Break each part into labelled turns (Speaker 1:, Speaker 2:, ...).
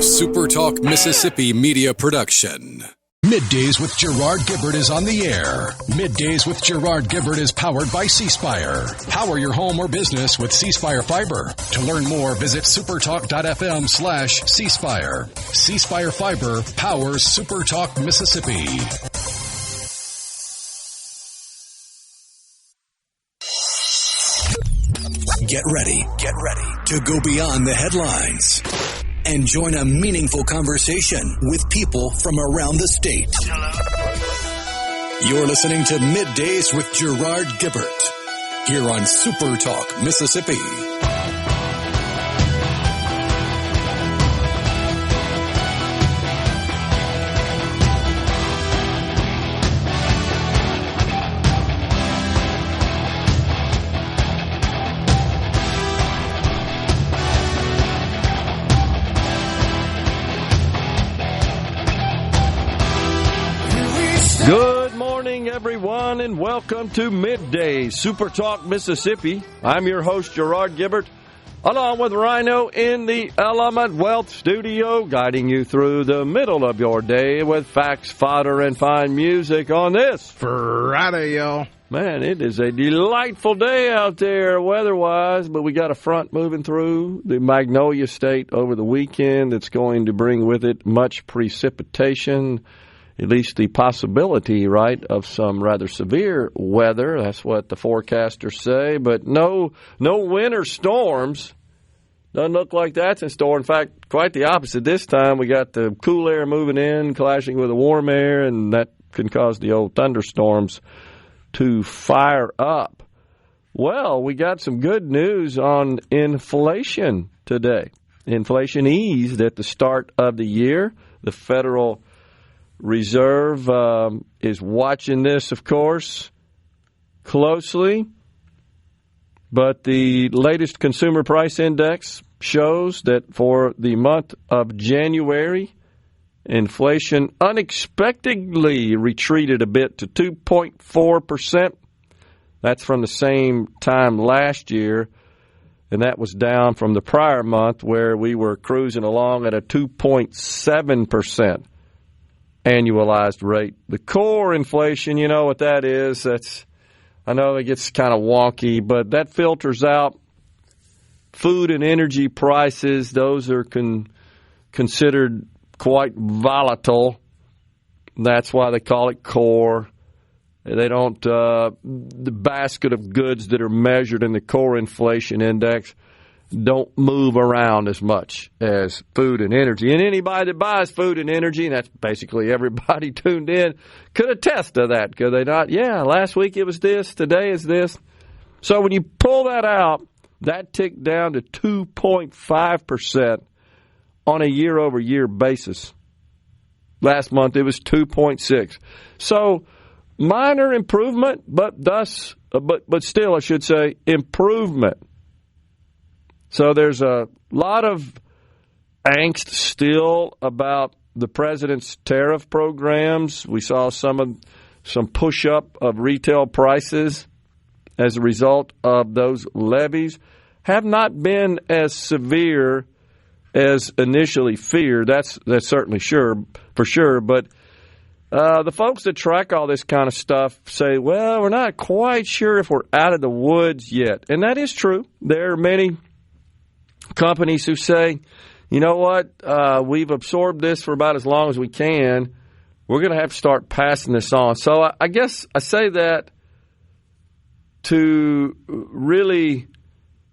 Speaker 1: SuperTalk Mississippi media production.
Speaker 2: MidDays with Gerard Gibert is on the air. MidDays with Gerard Gibert is powered by C-Spire. Power your home or business with C-Spire Fiber. To learn more, visit supertalk.fm/C-Spire. C-Spire Fiber powers SuperTalk Mississippi. Get ready to go beyond the headlines and join a meaningful conversation with people from around the state. You're listening to MidDays with Gerard Gibert here on SuperTalk Mississippi.
Speaker 3: Good morning, everyone, and welcome to MidDays, SuperTalk Mississippi. I'm your host, Gerard Gibert, along with Rhino in the Element Wealth Studio, guiding you through the middle of your day with facts, fodder, and fine music on this
Speaker 4: Friday, y'all.
Speaker 3: Man, it is a delightful day out there weather-wise, but we got a front moving through the Magnolia State over the weekend that's going to bring with it much precipitation, at least the possibility, right, of some rather severe weather. That's what the forecasters say. But no winter storms. Doesn't look like that's in store. In fact, quite the opposite this time. We got the cool air moving in, clashing with the warm air, and that can cause the old thunderstorms to fire up. Well, we got some good news on inflation today. Inflation eased at the start of the year. The Federal Reserve is watching this, of course, closely. But the latest consumer price index shows that for the month of January, inflation unexpectedly retreated a bit to 2.4%. That's from the same time last year, and that was down from the prior month where we were cruising along at a 2.7% annualized rate. The core inflation, you know what that is. I know it gets kind of wonky, but that filters out food and energy prices. Those are considered quite volatile. That's why they call it core. They don't, the basket of goods that are measured in the core inflation index don't move around as much as food and energy. And anybody that buys food and energy, and that's basically everybody tuned in, could attest to that, could they not? Yeah, last week it was this, today is this. So when you pull that out, that ticked down to 2.5% on a year-over-year basis. Last month it was 2.6%. So minor improvement, but still, I should say, improvement. So there's a lot of angst still about the president's tariff programs. We saw some push-up of retail prices as a result of those levies. Have not been as severe as initially feared. That's certainly for sure. But the folks that track all this kind of stuff say, well, we're not quite sure if we're out of the woods yet. And that is true. There are many companies who say, you know what, we've absorbed this for about as long as we can. We're going to have to start passing this on. So I guess I say that to really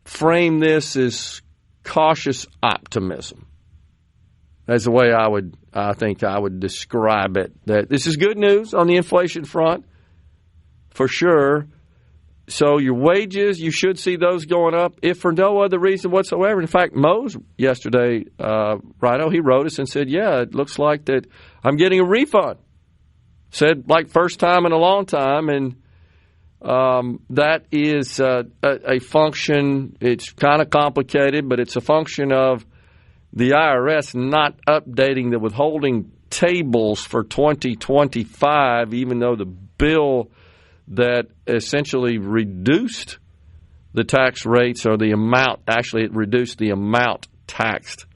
Speaker 3: frame this as cautious optimism. That's the way I think I would describe it. That this is good news on the inflation front, for sure. So your wages, you should see those going up, if for no other reason whatsoever. In fact, Mose yesterday, Rhino, he wrote us and said, yeah, it looks like that I'm getting a refund. Said, like, first time in a long time. And that is a function, it's kind of complicated, but it's a function of the IRS not updating the withholding tables for 2025, even though the bill that essentially reduced the tax rates or the amount, actually it reduced the amount taxed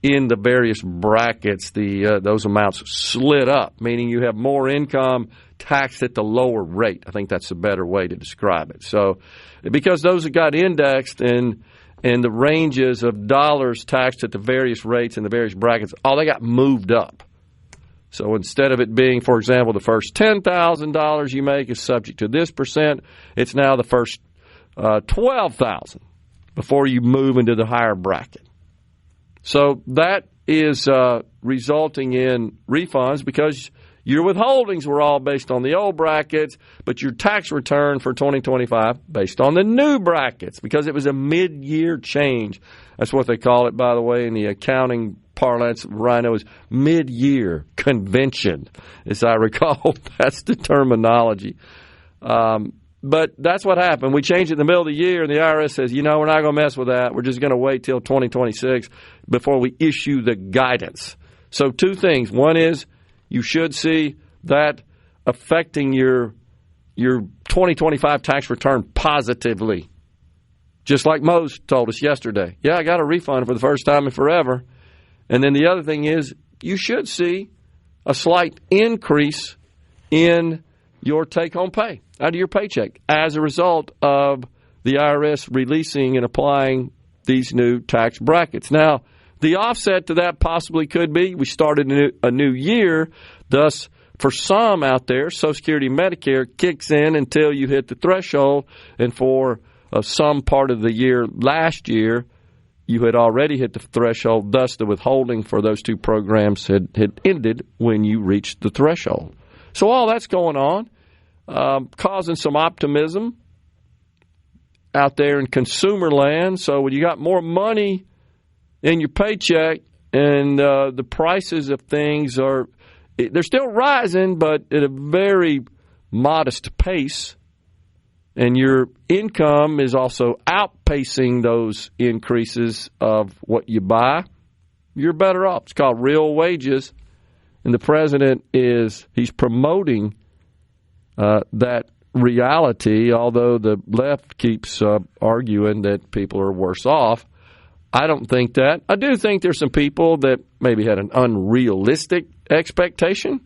Speaker 3: in the various brackets, those amounts slid up, meaning you have more income taxed at the lower rate. I think that's a better way to describe it. So because those have got indexed and the ranges of dollars taxed at the various rates in the various brackets, they got moved up. So instead of it being, for example, the first $10,000 you make is subject to this percent, it's now the first $12,000 before you move into the higher bracket. So that is resulting in refunds because your withholdings were all based on the old brackets, but your tax return for 2025 based on the new brackets because it was a mid-year change. That's what they call it, by the way, in the accounting parlance. Rhino is mid-year convention, as I recall. That's the terminology. But that's what happened. We changed it in the middle of the year, and the IRS says, we're not going to mess with that. We're just going to wait till 2026 before we issue the guidance. So two things. One is you should see that affecting your 2025 tax return positively, just like Mose told us yesterday. Yeah, I got a refund for the first time in forever. And then the other thing is you should see a slight increase in your take-home pay out of your paycheck as a result of the IRS releasing and applying these new tax brackets. Now, the offset to that possibly could be we started a new year, thus for some out there, Social Security and Medicare kicks in until you hit the threshold, and for some part of the year last year, you had already hit the threshold, thus the withholding for those two programs had ended when you reached the threshold. So all that's going on, causing some optimism out there in consumer land. So when you got more money in your paycheck and the prices of things they're still rising, but at a very modest pace, and your income is also outpacing those increases of what you buy, you're better off. It's called real wages. And the president he's promoting that reality, although the left keeps arguing that people are worse off. I don't think that. I do think there's some people that maybe had an unrealistic expectation.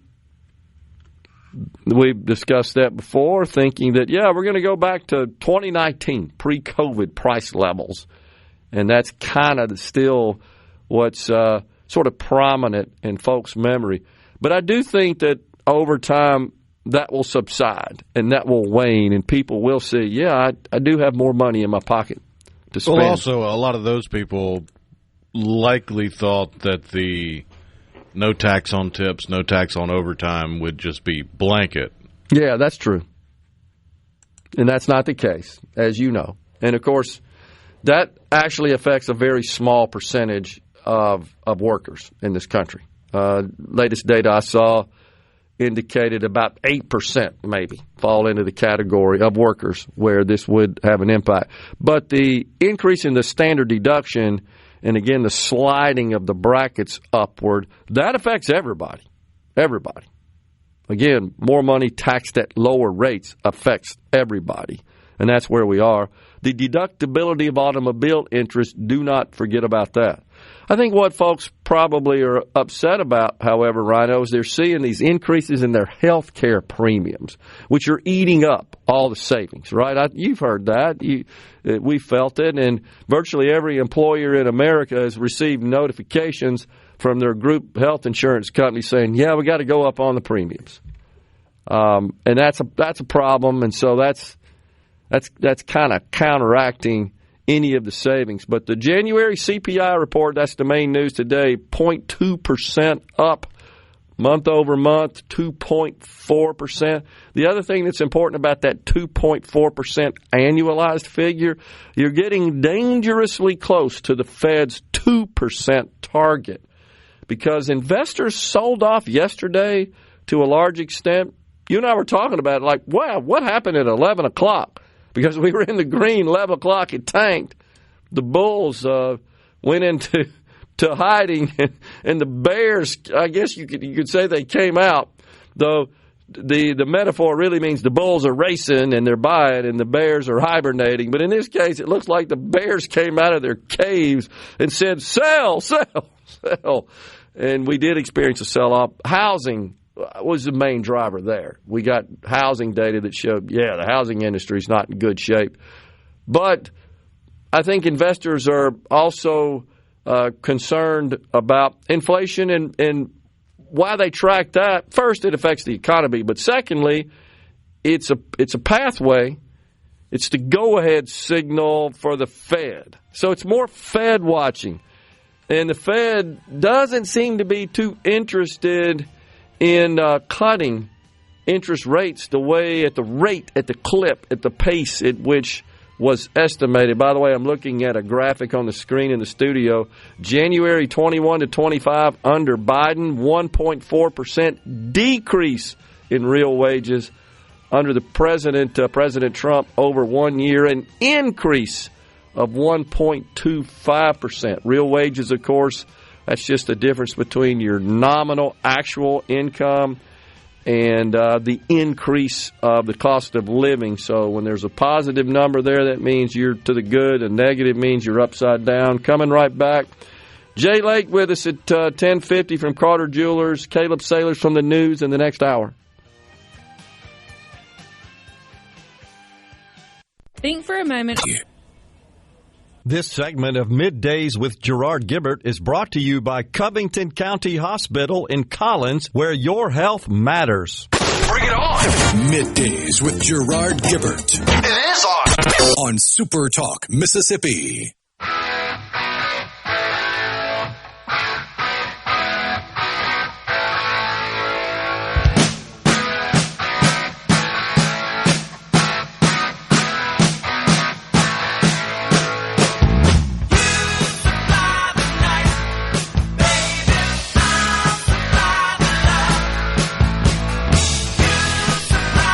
Speaker 3: We've discussed that before, thinking that, we're going to go back to 2019, pre-COVID price levels. And that's kind of still what's sort of prominent in folks' memory. But I do think that over time that will subside and that will wane, and people will see, I do have more money in my pocket to spend.
Speaker 4: Well, also, a lot of those people likely thought that the no tax on tips, no tax on overtime would just be blanket.
Speaker 3: Yeah, that's true. And that's not the case, as you know. And, of course, that actually affects a very small percentage of workers in this country. Latest data I saw indicated about 8% maybe fall into the category of workers where this would have an impact. But the increase in the standard deduction and, again, the sliding of the brackets upward, that affects everybody. Everybody. Again, more money taxed at lower rates affects everybody. And that's where we are. The deductibility of automobile interest, do not forget about that. I think what folks probably are upset about, however, Rhino, is they're seeing these increases in their health care premiums, which are eating up all the savings, right? You've heard that. We felt it, and virtually every employer in America has received notifications from their group health insurance company saying, we got to go up on the premiums. And that's a problem, and so that's kind of counteracting any of the savings. But the January CPI report, that's the main news today, 0.2% up month over month, 2.4%. The other thing that's important about that 2.4% annualized figure, you're getting dangerously close to the Fed's 2% target, because investors sold off yesterday to a large extent. You and I were talking about it like, wow, what happened at 11 o'clock? Because we were in the green, 11 o'clock, it tanked. The bulls went into hiding, and the bears, I guess you could say they came out. Though the metaphor really means the bulls are racing and they're buying and the bears are hibernating. But in this case, it looks like the bears came out of their caves and said, sell, sell, sell. And we did experience a sell-off. Housing was the main driver there. We got housing data that showed, the housing industry is not in good shape. But I think investors are also concerned about inflation and why they track that. First, it affects the economy, but secondly, it's a pathway. It's the go-ahead signal for the Fed. So it's more Fed watching. And the Fed doesn't seem to be too interested in cutting interest rates at the clip, at the pace at which was estimated. By the way, I'm looking at a graphic on the screen in the studio. January 21 to 25 under Biden, 1.4% decrease in real wages. Under the President Trump, over 1 year, an increase of 1.25%. Real wages, of course, that's just the difference between your nominal actual income and the increase of the cost of living. So when there's a positive number there, that means you're to the good. A negative means you're upside down. Coming right back. Jay Lake with us at 10:50 from Carter Jewelers. Caleb Sailors from the news in the next hour.
Speaker 5: Think for a moment.
Speaker 6: This segment of Middays with Gerard Gibert is brought to you by Covington County Hospital in Collins, where your health matters.
Speaker 1: Bring it on! Middays with Gerard Gibert.
Speaker 7: It is on!
Speaker 1: On SuperTalk, Mississippi.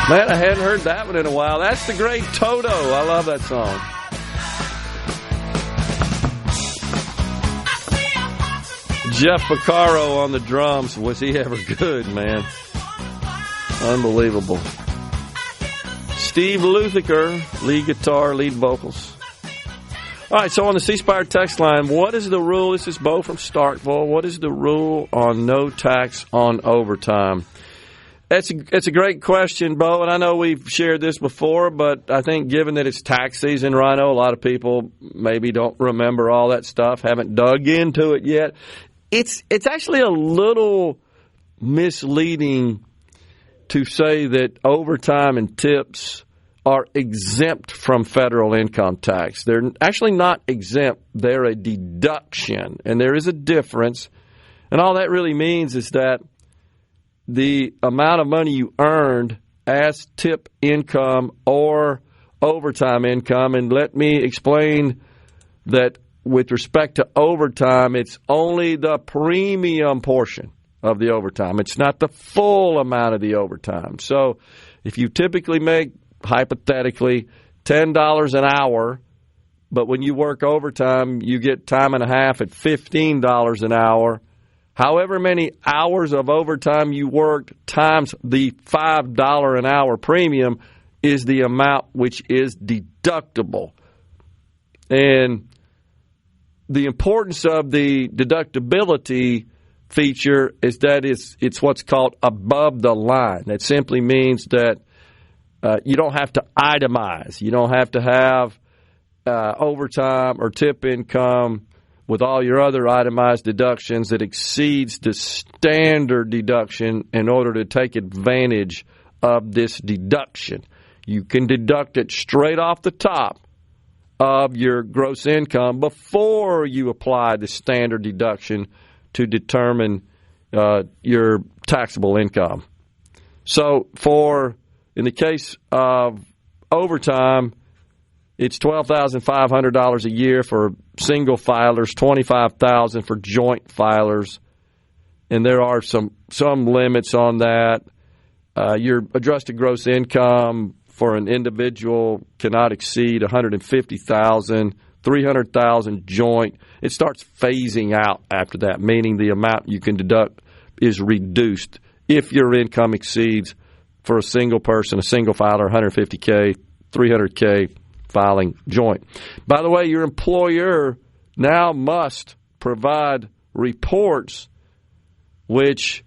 Speaker 3: Man, I hadn't heard that one in a while. That's the great Toto. I love that song. Jeff Porcaro on the drums. Was he ever good, man? Unbelievable. Steve Lukather, lead guitar, lead vocals. All right, so on the C Spire text line, what is the rule? This is Bo from Starkville. What is the rule on no tax on overtime? It's a great question, Bo, and I know we've shared this before, but I think given that it's tax season, Rhino, a lot of people maybe don't remember all that stuff, haven't dug into it yet. It's actually a little misleading to say that overtime and tips are exempt from federal income tax. They're actually not exempt. They're a deduction, and there is a difference. And all that really means is that the amount of money you earned as tip income or overtime income, and let me explain that with respect to overtime, it's only the premium portion of the overtime. It's not the full amount of the overtime. So if you typically make, hypothetically, $10 an hour, but when you work overtime, you get time and a half at $15 an hour, however many hours of overtime you worked times the $5 an hour premium is the amount which is deductible. And the importance of the deductibility feature is that it's what's called above the line. That simply means that you don't have to itemize. You don't have to have overtime or tip income with all your other itemized deductions that exceeds the standard deduction in order to take advantage of this deduction. You can deduct it straight off the top of your gross income before you apply the standard deduction to determine your taxable income. So in the case of overtime, it's $12,500 a year for single filers, $25,000 for joint filers, and there are some limits on that. Your adjusted gross income for an individual cannot exceed $150,000, $300,000 joint. It starts phasing out after that, meaning the amount you can deduct is reduced if your income exceeds for a single person, a single filer, 150K, 300K filing joint. By the way, your employer now must provide reports which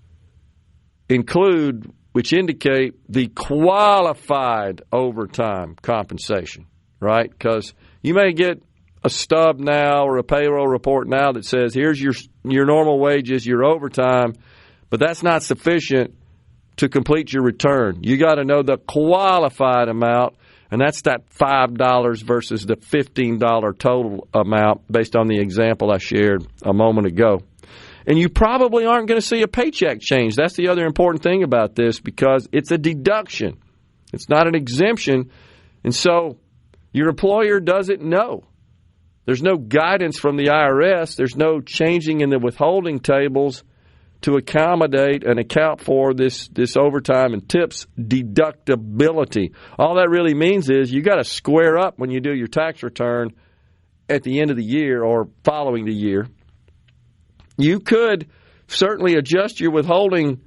Speaker 3: indicate the qualified overtime compensation, right? Because you may get a stub now or a payroll report now that says here's your normal wages, your overtime, but that's not sufficient to complete your return. You got to know the qualified amount, and that's that $5 versus the $15 total amount based on the example I shared a moment ago. And you probably aren't going to see a paycheck change. That's the other important thing about this, because it's a deduction. It's not an exemption. And so your employer doesn't know. There's no guidance from the IRS. There's no changing in the withholding tables to accommodate and account for this overtime and tips deductibility. All that really means is you got to square up when you do your tax return at the end of the year or following the year. You could certainly adjust your withholding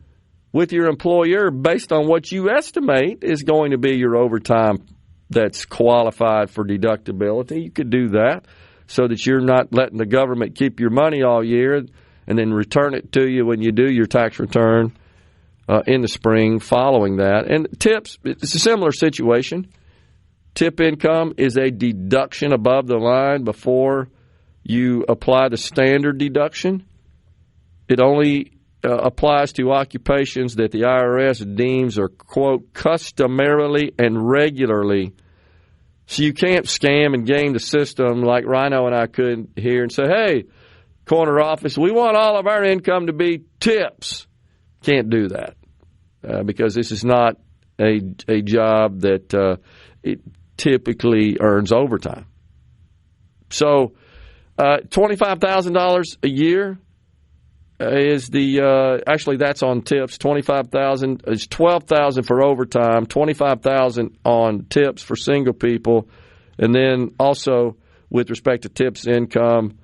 Speaker 3: with your employer based on what you estimate is going to be your overtime that's qualified for deductibility. You could do that so that you're not letting the government keep your money all year and then return it to you when you do your tax return in the spring following that. And tips, it's a similar situation. Tip income is a deduction above the line before you apply the standard deduction. It only applies to occupations that the IRS deems are, quote, customarily and regularly. So you can't scam and game the system like Rhino and I could here and say, hey, corner office, we want all of our income to be tips. Can't do that because this is not a job that it typically earns overtime. So $25,000 a year is the actually that's on tips. $25,000 is $12,000 for overtime, $25,000 on tips for single people, and then also with respect to tips income,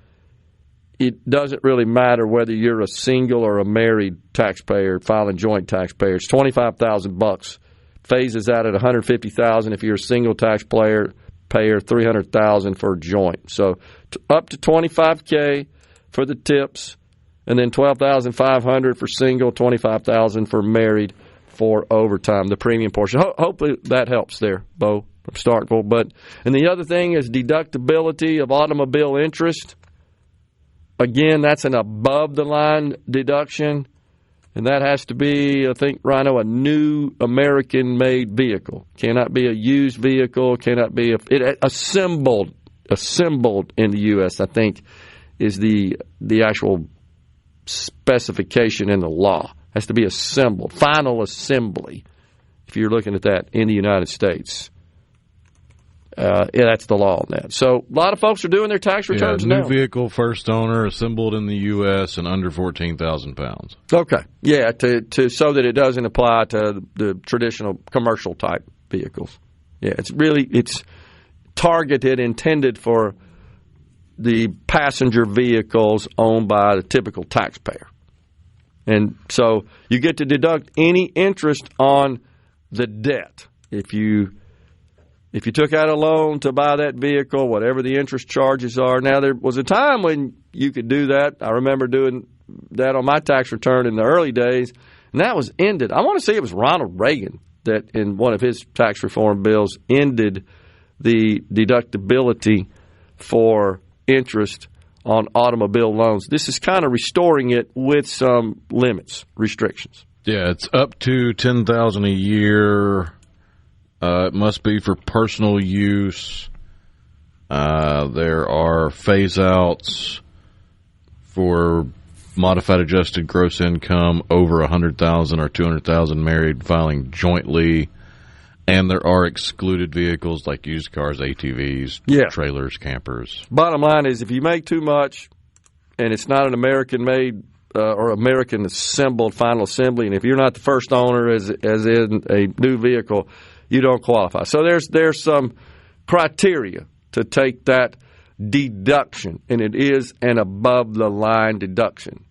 Speaker 3: it doesn't really matter whether you're a single or a married taxpayer filing joint taxpayer. It's $25,000. Phases out at $150,000 if you're a single taxpayer, $300,000 for a joint. So up to $25K for the tips. And then $12,500 for single, $25,000 for married for overtime, the premium portion. Hopefully that helps there, Bo, from Starkville. And the other thing is deductibility of automobile interest. Again, that's an above-the-line deduction, and that has to be, I think, Rhino, a new American-made vehicle. Cannot be a used vehicle. Cannot be assembled in the U.S., I think, is the actual specification in the law. Has to be assembled, final assembly, if you're looking at that in the United States. That's the law on that. So a lot of folks are doing their tax returns now.
Speaker 4: New vehicle, first owner, assembled in the U.S. and under 14,000 pounds.
Speaker 3: Okay. Yeah, to so that it doesn't apply to the traditional commercial type vehicles. Yeah, it's targeted, intended for the passenger vehicles owned by the typical taxpayer. And so you get to deduct any interest on the debt. If you took out a loan to buy that vehicle, whatever the interest charges are. Now, there was a time when you could do that. I remember doing that on my tax return in the early days, and that was ended. I want to say it was Ronald Reagan that in one of his tax reform bills ended the deductibility for interest on automobile loans. This is kind of restoring it with some limits, restrictions. Yeah,
Speaker 4: it's up to $10,000 a year. It must be for personal use. There are phase-outs for modified adjusted gross income over $100,000 or $200,000 married filing jointly. And there are excluded vehicles like used cars, ATVs, trailers, campers. Bottom line is if you make too much and it's not an American-made or American-assembled final assembly, and if you're not the first owner as in a new vehicle, you don't qualify. So there's some criteria to take that deduction, and it is an above-the-line deduction.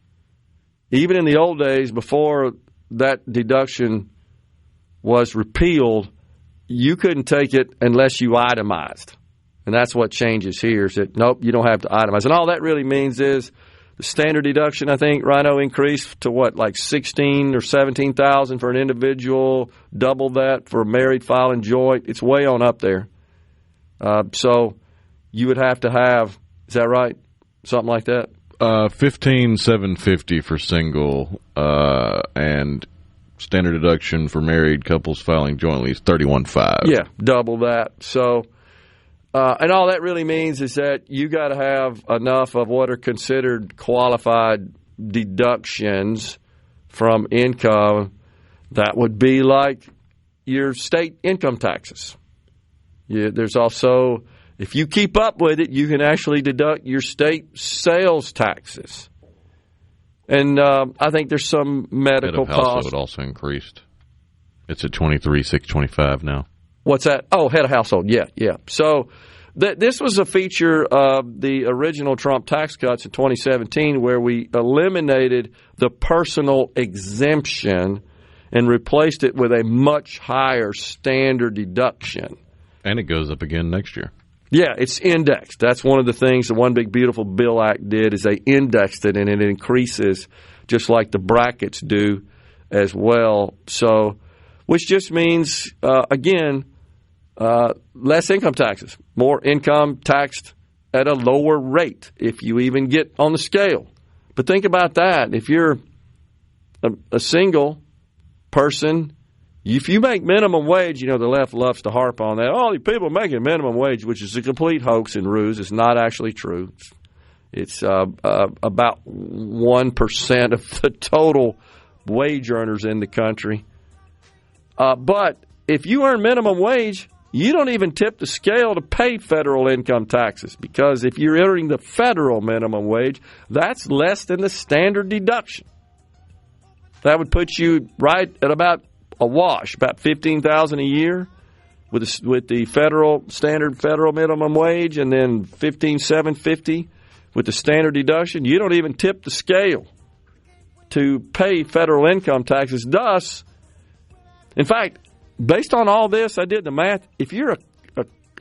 Speaker 4: Even in the old days, before that deduction
Speaker 3: was repealed, you couldn't take it unless you itemized. And that's what changes here, is that, nope, you don't have to itemize. And all that really means is the standard deduction, I think, Rhino, increased to what, like $16,000 or $17,000 for an individual, double that for a married filing joint. It's way on up there. So you would have to have, is that right? Something like that?
Speaker 4: $15,750 for single, and standard deduction for married couples filing jointly is $31,500.
Speaker 3: Yeah, double that. So, and all that really means is that you got to have enough of what are considered qualified deductions from income. That would be like your state income taxes. There's also, if you keep up with it, you can actually deduct your state sales taxes. And I think there's some medical costs. Head of household
Speaker 4: also increased. It's at $23,625 now.
Speaker 3: What's that? Oh, head of household. Yeah. So this was a feature of the original Trump tax cuts in 2017, where we eliminated the personal exemption and replaced it with a much higher standard deduction.
Speaker 4: And it goes up again next year.
Speaker 3: Yeah, it's indexed. That's one of the things the One Big Beautiful Bill Act did, is they indexed it, and it increases just like the brackets do as well. So, which just means, again, less income taxes, more income taxed at a lower rate if you even get on the scale. But think about that. If you're a single person, if you make minimum wage, the left loves to harp on that. Oh, these people making minimum wage, which is a complete hoax and ruse. It's not actually true. It's about 1% of the total wage earners in the country. But if you earn minimum wage, you don't even tip the scale to pay federal income taxes, because if you're earning the federal minimum wage, that's less than the standard deduction. That would put you right at about a wash, about $15,000 a year with the standard federal minimum wage, and then $15,750 with the standard deduction. You don't even tip the scale to pay federal income taxes. Thus, in fact, based on all this, I did the math. If you're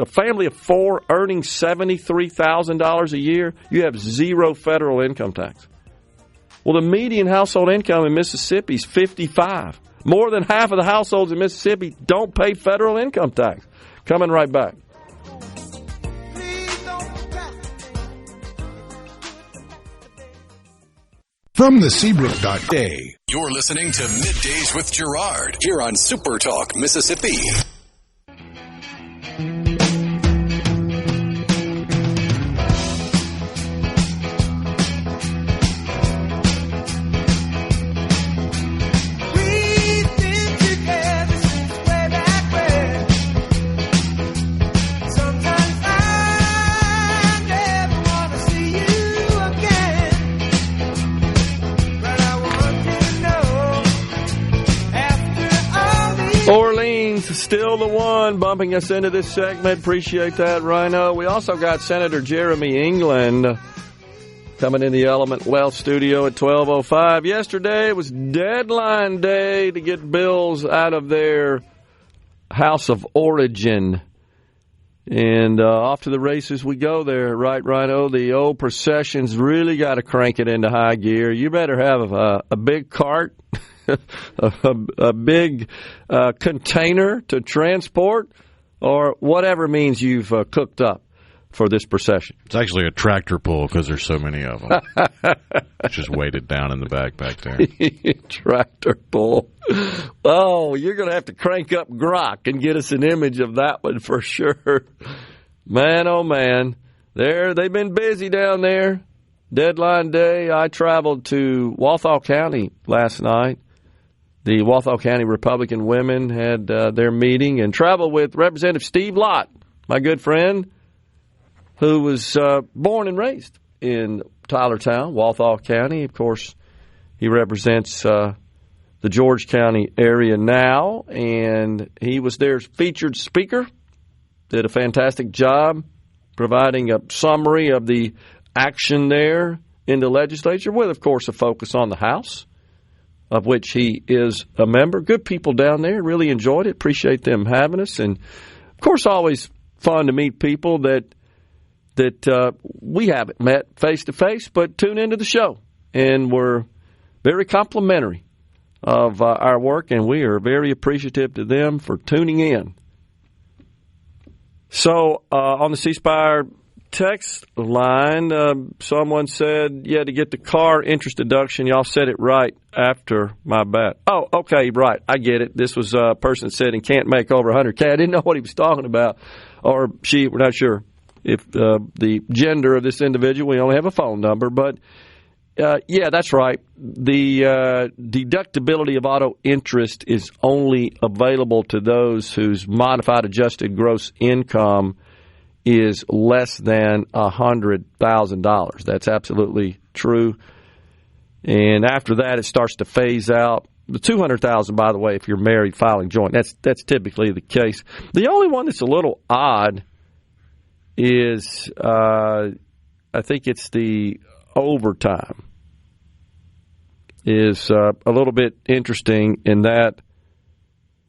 Speaker 3: a family of four earning $73,000 a year, you have zero federal income tax. Well, the median household income in Mississippi is $55,000. More than half of the households in Mississippi don't pay federal income tax. Coming right back.
Speaker 1: From the Seabrook.day, you're listening to Middays with Gerard here on SuperTalk Mississippi.
Speaker 3: Still the one bumping us into this segment. Appreciate that, Rhino. We also got Senator Jeremy England coming in the Element Wealth studio at 12:05. Yesterday was deadline day to get bills out of their House of Origin. And off to the races we go there, right, Rhino? The old procession's really got to crank it into high gear. You better have a big cart, a big container to transport, or whatever means you've cooked up for this procession.
Speaker 4: It's actually a tractor pull because there's so many of them. It's just weighted down in the back there.
Speaker 3: Tractor pull. Oh, you're going to have to crank up Grok and get us an image of that one for sure. Man, oh man. They've been busy down there. Deadline day. I traveled to Walthall County last night. The Walthall County Republican women had their meeting, and traveled with Representative Steve Lott, my good friend, who was born and raised in Tylertown, Walthall County. Of course, he represents the George County area now, and he was their featured speaker. Did a fantastic job providing a summary of the action there in the legislature, with, of course, a focus on the House. of which he is a member. Good people down there. Really enjoyed it. Appreciate them having us. And, of course, always fun to meet people that we haven't met face-to-face, but tune into the show. And we're very complimentary of our work, and we are very appreciative to them for tuning in. So on the C Spire text line, someone said, to get the car interest deduction, y'all said it right after my bat. Oh, okay, right. I get it. This was a person that said and can't make over $100K. I didn't know what he was talking about, or she, we're not sure if the gender of this individual. We only have a phone number, but that's right. The deductibility of auto interest is only available to those whose modified adjusted gross income is less than $100,000. That's absolutely true. And after that, it starts to phase out. The $200,000, by the way, if you're married filing joint, that's typically the case. The only one that's a little odd is I think it's the overtime is a little bit interesting in that.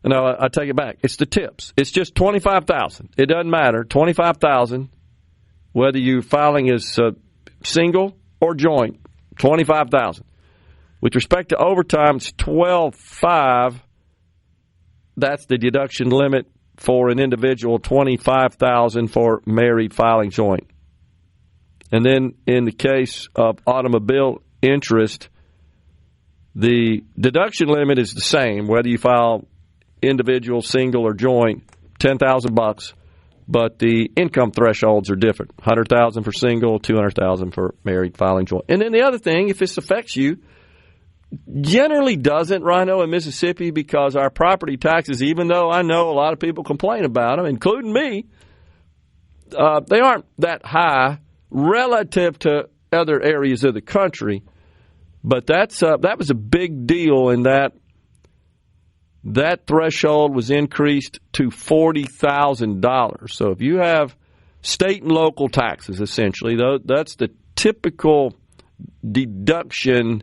Speaker 3: No, I take it back. It's the tips. It's just $25,000. It doesn't matter. $25,000, whether you're filing as single or joint. $25,000. With respect to overtime, it's $12,500. That's the deduction limit for an individual. $25,000 for married filing joint. And then in the case of automobile interest, the deduction limit is the same, whether you file individual, single, or joint, $10,000, but the income thresholds are different. $100,000 for single, $200,000 for married filing joint. And then the other thing, if this affects you, generally doesn't, Rhino, in Mississippi, because our property taxes, even though I know a lot of people complain about them, including me, they aren't that high relative to other areas of the country. But that was a big deal in that threshold was increased to $40,000. So if you have state and local taxes, essentially, that's the typical deduction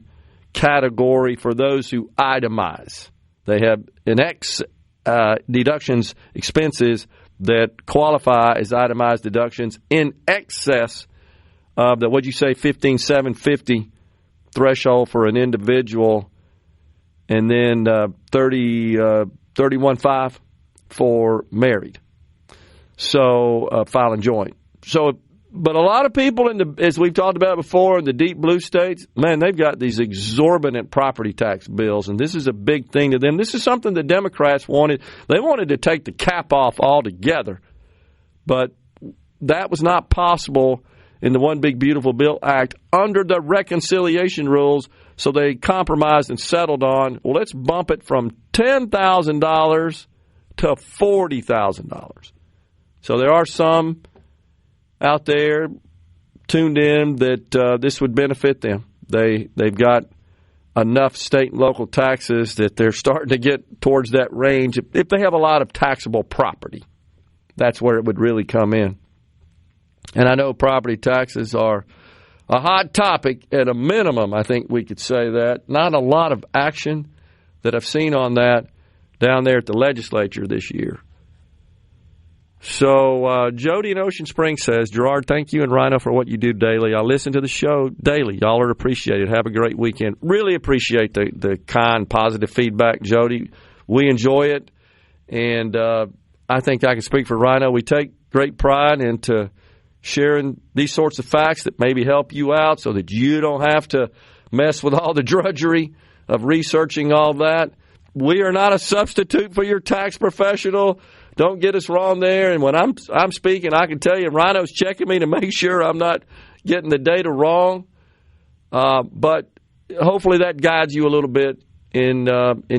Speaker 3: category for those who itemize. They have an deductions expenses that qualify as itemized deductions in excess of the, what'd you say, $15,750 threshold for an individual, and then $31,500 for married. So filing joint. So, but a lot of people as we've talked about before, in the deep blue states, man, they've got these exorbitant property tax bills, and this is a big thing to them. This is something the Democrats wanted. They wanted to take the cap off altogether, but that was not possible in the One Big Beautiful Bill Act under the reconciliation rules. So they compromised and settled on, well, let's bump it from $10,000 to $40,000. So there are some out there tuned in that this would benefit them. They've got enough state and local taxes that they're starting to get towards that range. If they have a lot of taxable property, that's where it would really come in. And I know property taxes are a hot topic at a minimum. I think we could say that. Not a lot of action that I've seen on that down there at the legislature this year. So Jody in Ocean Springs says, Gerard, thank you and Rhino for what you do daily. I listen to the show daily. Y'all are appreciated. Have a great weekend. Really appreciate the kind, positive feedback, Jody. We enjoy it. And I think I can speak for Rhino. We take great pride into sharing these sorts of facts that maybe help you out so that you don't have to mess with all the drudgery of researching all that. We are not a substitute for your tax professional. Don't get us wrong there. And when I'm speaking, I can tell you Rhino's checking me to make sure I'm not getting the data wrong. But hopefully that guides you a little bit in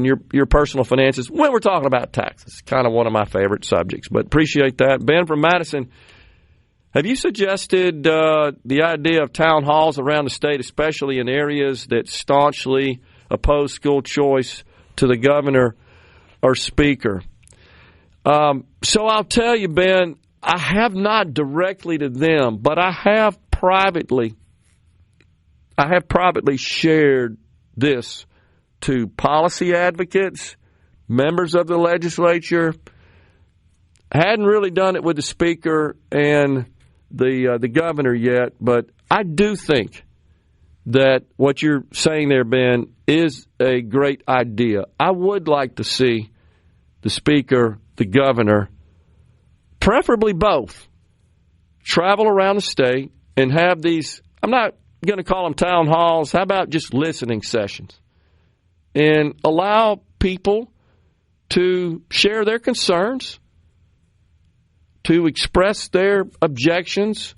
Speaker 3: your personal finances when we're talking about taxes. Kind of one of my favorite subjects. But appreciate that. Ben from Madison, have you suggested the idea of town halls around the state, especially in areas that staunchly oppose school choice to the governor or speaker? So I'll tell you, Ben, I have not directly to them, but I have privately shared this to policy advocates, members of the legislature. Hadn't really done it with the Speaker and the governor yet, but I do think that what you're saying there, Ben, is a great idea. I would like to see the Speaker, the governor, preferably both, travel around the state and have these, I'm not going to call them town halls, how about just listening sessions, and allow people to share their concerns, to express their objections,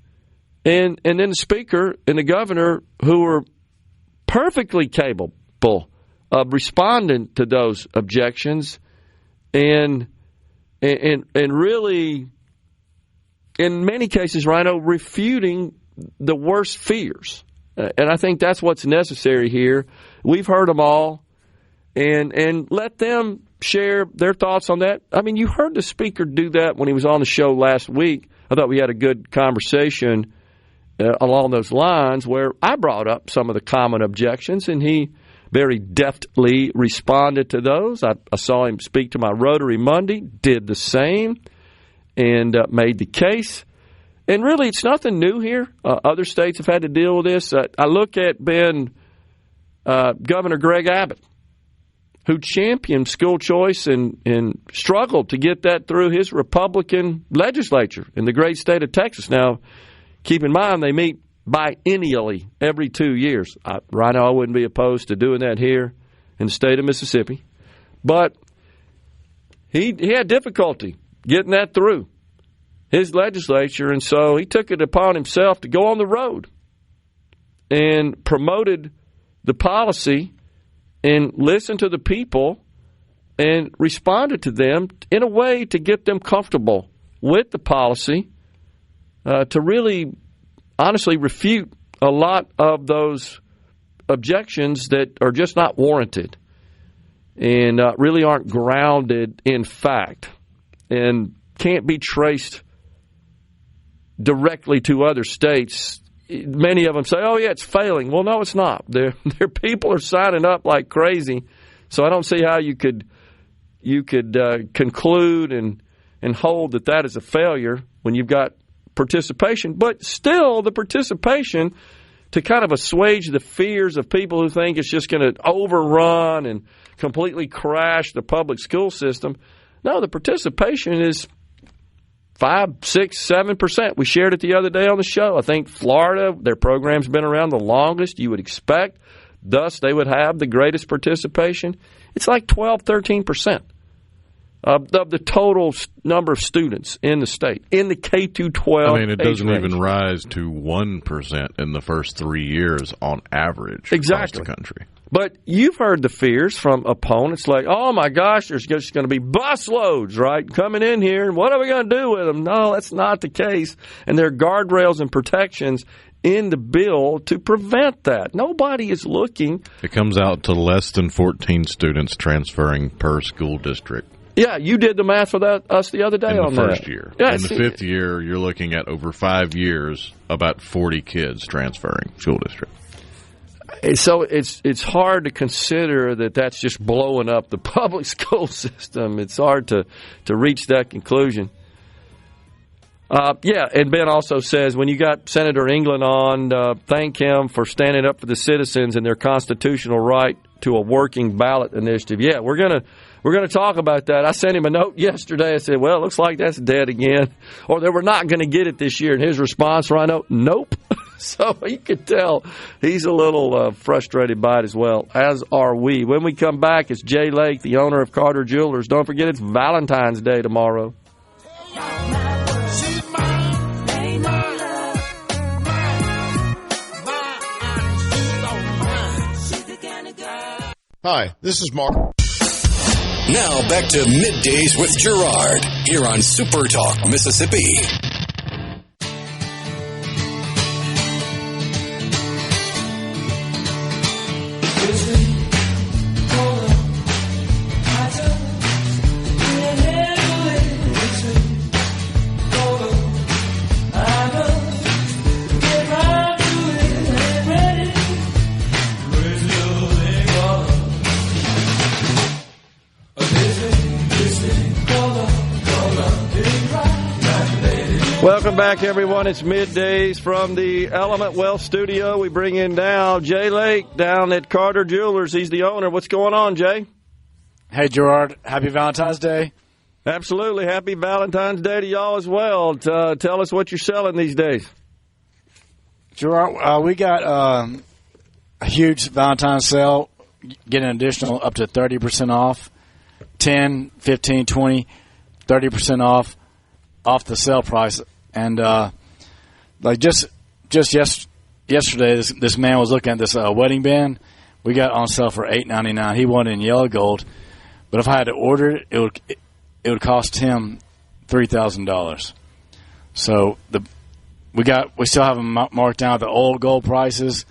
Speaker 3: and then the Speaker and the governor, who are perfectly capable of responding to those objections and really, in many cases, Rhino, refuting the worst fears. And I think that's what's necessary here. We've heard them all, and let them share their thoughts on that. I mean, you heard the Speaker do that when he was on the show last week. I thought we had a good conversation along those lines where I brought up some of the common objections, and he very deftly responded to those. I saw him speak to my Rotary Monday, did the same, and made the case. And really, it's nothing new here. Other states have had to deal with this. I look at Governor Greg Abbott, who championed school choice and struggled to get that through his Republican legislature in the great state of Texas. Now, keep in mind, they meet biennially every 2 years. Right now, I wouldn't be opposed to doing that here in the state of Mississippi. But he had difficulty getting that through his legislature, and so he took it upon himself to go on the road and promoted the policy and listened to the people and responded to them in a way to get them comfortable with the policy, to really honestly refute a lot of those objections that are just not warranted and really aren't grounded in fact and can't be traced directly to other states. Many of them say, oh, yeah, it's failing. Well, no, it's not. Their people are signing up like crazy, so I don't see how you could conclude and hold that is a failure when you've got participation. But still, the participation to kind of assuage the fears of people who think it's just going to overrun and completely crash the public school system. No, the participation is 5, 6, 7%. We shared it the other day on the show. I think Florida, their program's been around the longest you would expect. Thus, they would have the greatest participation. It's like 12, 13% of the total number of students in the state, in the K-12
Speaker 4: I mean, it doesn't
Speaker 3: range.
Speaker 4: even rise to 1% in the first 3 years on average across the country.
Speaker 3: But you've heard the fears from opponents like, oh, my gosh, there's just going to be busloads, right, coming in here, and what are we going to do with them? No, that's not the case. And there are guardrails and protections in the bill to prevent that. Nobody is looking.
Speaker 4: It comes out to less than 14 students transferring per school district.
Speaker 3: Yeah, you did the math for us the other day on that.
Speaker 4: In the first year.
Speaker 3: Yeah,
Speaker 4: in the fifth year, you're looking at over 5 years, about 40 kids transferring school district.
Speaker 3: So it's hard to consider that that's just blowing up the public school system. It's hard to reach that conclusion. Yeah, and Ben also says when you got Senator England on, thank him for standing up for the citizens and their constitutional right to a working ballot initiative. Yeah, we're gonna talk about that. I sent him a note yesterday. I said, well, it looks like that's dead again, or that we're not going to get it this year. And his response, Rhino, nope. So you could tell he's a little frustrated by it as well, as are we. When we come back, it's Jay Lake, the owner of Carter Jewelers. Don't forget, it's Valentine's Day tomorrow.
Speaker 7: Hi, this is Mark.
Speaker 1: Now back to Middays with Gerard here on SuperTalk Mississippi.
Speaker 3: Welcome back, everyone. It's Middays from the Element Wealth Studio. We bring in now Jay Lake down at Carter Jewelers. He's the owner. What's going on, Jay?
Speaker 7: Hey, Gerard. Happy Valentine's Day.
Speaker 3: Absolutely. Happy Valentine's Day to y'all as well. Tell us what you're selling these days.
Speaker 7: Gerard, we got a huge Valentine's sale. Get an additional up to 30% off. 10, 15, 20, 30% off the sale price. And like just yesterday, this man was looking at this wedding band. We got it on sale for $8.99. He wanted it in yellow gold, but if I had to order it, it would cost him $3,000. So we still have them marked down at the old gold prices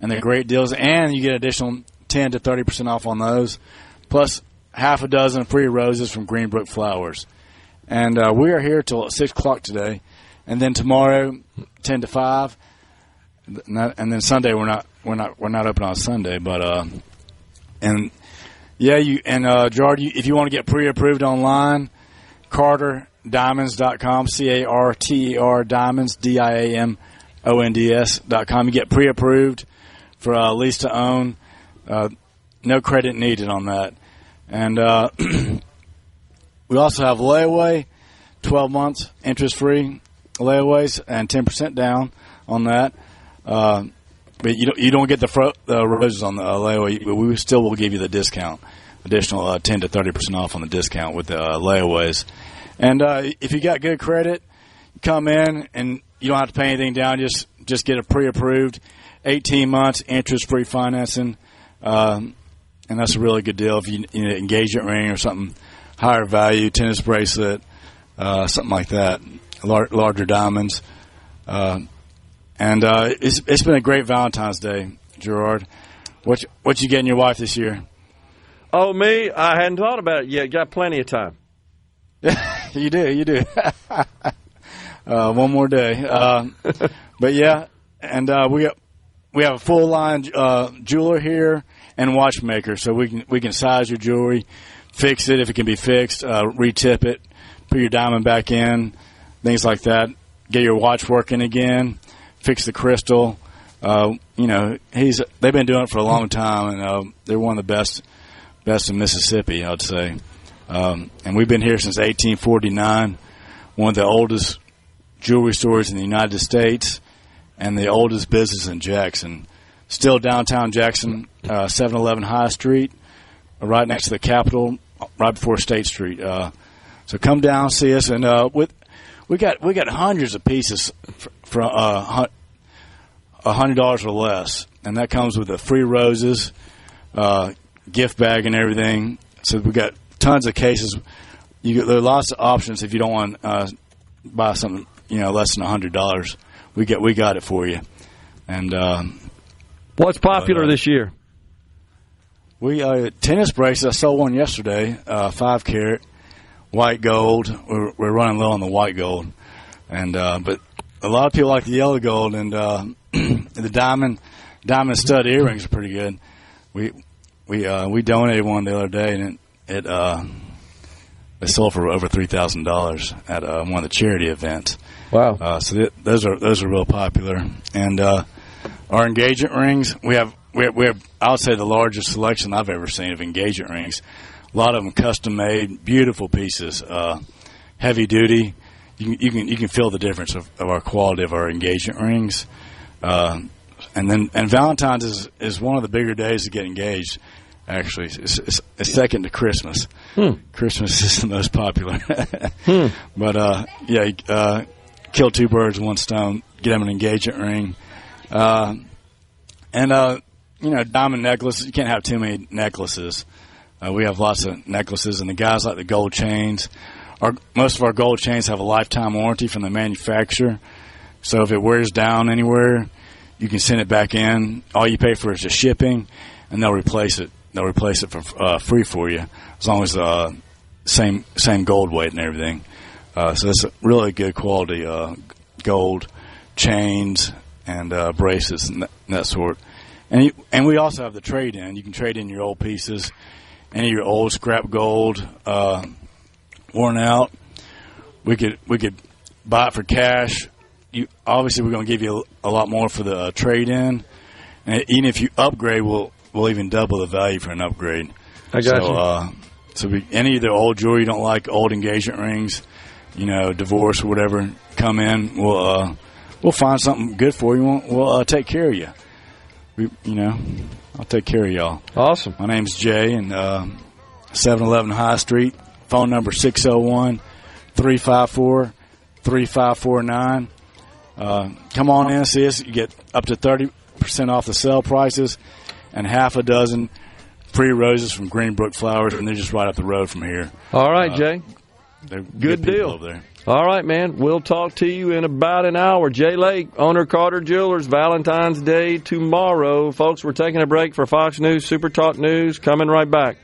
Speaker 7: and the great deals, and you get additional 10 to 30% off on those, plus half a dozen free roses from Greenbrook Flowers. And we are here till 6 o'clock today, and then tomorrow 10 to 5, and then Sunday we're not open on Sunday. But Gerard, if you want to get pre-approved online, CarterDiamonds.com, CARTER Diamonds, DIAMONDS.com. You get pre-approved for lease to own. No credit needed on that. And we also have layaway, 12 months, interest-free layaways, and 10% down on that. But you don't get the roses on the layaway. We still will give you the discount, additional 10 to 30% off on the discount with the layaways. And if you got good credit, come in and you don't have to pay anything down. Just get it pre-approved, 18 months, interest-free financing. And that's a really good deal if you need an engagement ring or something higher value, tennis bracelet, something like that, larger diamonds. And it's been a great Valentine's Day, Gerard. What you getting your wife this year?
Speaker 3: Oh, me? I hadn't thought about it yet. Got plenty of time.
Speaker 7: You do. One more day. But yeah, and we have a full line jeweler here and watchmaker, so we can size your jewelry, fix it if it can be fixed, retip it, put your diamond back in, things like that. Get your watch working again, fix the crystal. They've been doing it for a long time, and they're one of the best in Mississippi, I'd say. And we've been here since 1849, one of the oldest jewelry stores in the United States, and the oldest business in Jackson. Still downtown Jackson, 711 High Street, right next to the Capitol, right before State Street. So come down, see us, and we got hundreds of pieces for $100 or less, and that comes with the free roses, gift bag, and everything. So we got tons of cases. There are lots of options if you don't want to buy something less than $100. We got it for you. And
Speaker 3: what's popular this year?
Speaker 7: We tennis bracelets. I sold one yesterday, 5 carat, white gold. We're running low on the white gold, and but a lot of people like the yellow gold, and the diamond stud earrings are pretty good. We donated one the other day, and it sold for over $3,000 at one of the charity events.
Speaker 3: Wow!
Speaker 7: So those are real popular, and our engagement rings we have I would say the largest selection I've ever seen of engagement rings. A lot of them custom made, beautiful pieces, heavy duty. You can feel the difference of our quality of our engagement rings. And Valentine's is one of the bigger days to get engaged. Actually, it's second to Christmas. Christmas is the most popular. But kill two birds with one stone. Get them an engagement ring, diamond necklaces. You can't have too many necklaces. We have lots of necklaces, and the guys like the gold chains. Most of our gold chains have a lifetime warranty from the manufacturer. So if it wears down anywhere, you can send it back in. All you pay for is just shipping, and they'll replace it. They'll replace it for free for you, as long as same gold weight and everything. So it's a really good quality gold chains and bracelets and that sort. And we also have the trade-in. You can trade in your old pieces, any of your old scrap gold, worn out. We could buy it for cash, obviously we're going to give you a lot more for the trade-in. And even if you upgrade, we'll even double the value for an upgrade.
Speaker 3: I got you.
Speaker 7: So any of the old jewelry you don't like, old engagement rings, divorce or whatever, come in. We'll find something good for you. We'll take care of you. I'll take care of y'all.
Speaker 3: Awesome.
Speaker 7: My name's Jay, and 711 High Street. Phone number 601-354-3549. Come on in and see us. You get up to 30% off the sale prices and half a dozen free roses from Greenbrook Flowers, and they're just right up the road from here.
Speaker 3: All right, Jay.
Speaker 7: They're
Speaker 3: good deal
Speaker 7: over there.
Speaker 3: All right, man. We'll talk to you in about an hour. Jay Lake, owner Carter Jewelers, Valentine's Day tomorrow. Folks, we're taking a break for Fox News, Super Talk News. Coming right back.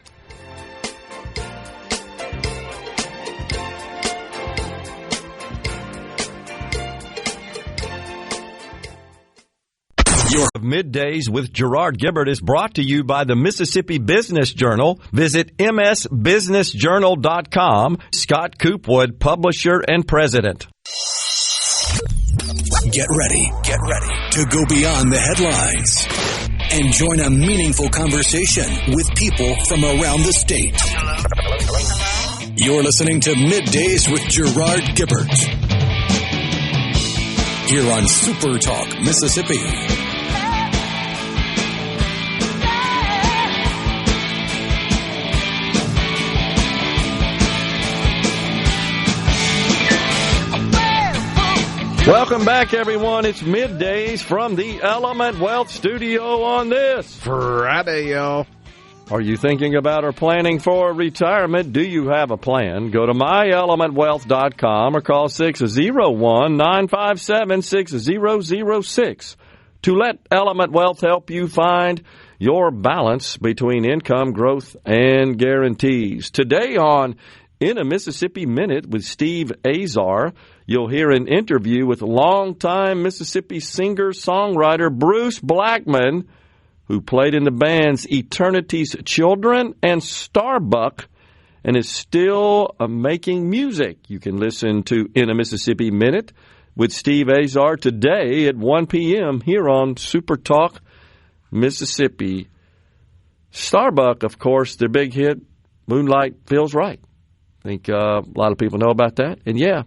Speaker 6: Middays with Gerard Gibert is brought to you by the Mississippi Business Journal. Visit msbusinessjournal.com. Scott Coopwood, publisher and president.
Speaker 1: Get ready to go beyond the headlines and join a meaningful conversation with people from around the state. You're listening to Middays with Gerard Gibert here on Super Talk Mississippi.
Speaker 3: Welcome back, everyone. It's Middays from the Element Wealth Studio on this
Speaker 4: Friday, y'all.
Speaker 3: Are you thinking about or planning for retirement? Do you have a plan? Go to myelementwealth.com or call 601-957-6006 to let Element Wealth help you find your balance between income, growth, and guarantees. Today on In a Mississippi Minute with Steve Azar, you'll hear an interview with longtime Mississippi singer-songwriter Bruce Blackman, who played in the bands Eternity's Children and Starbuck and is still making music. You can listen to In a Mississippi Minute with Steve Azar today at 1 p.m. here on Super Talk Mississippi. Starbuck, of course, their big hit, Moonlight Feels Right. I think a lot of people know about that. And, yeah,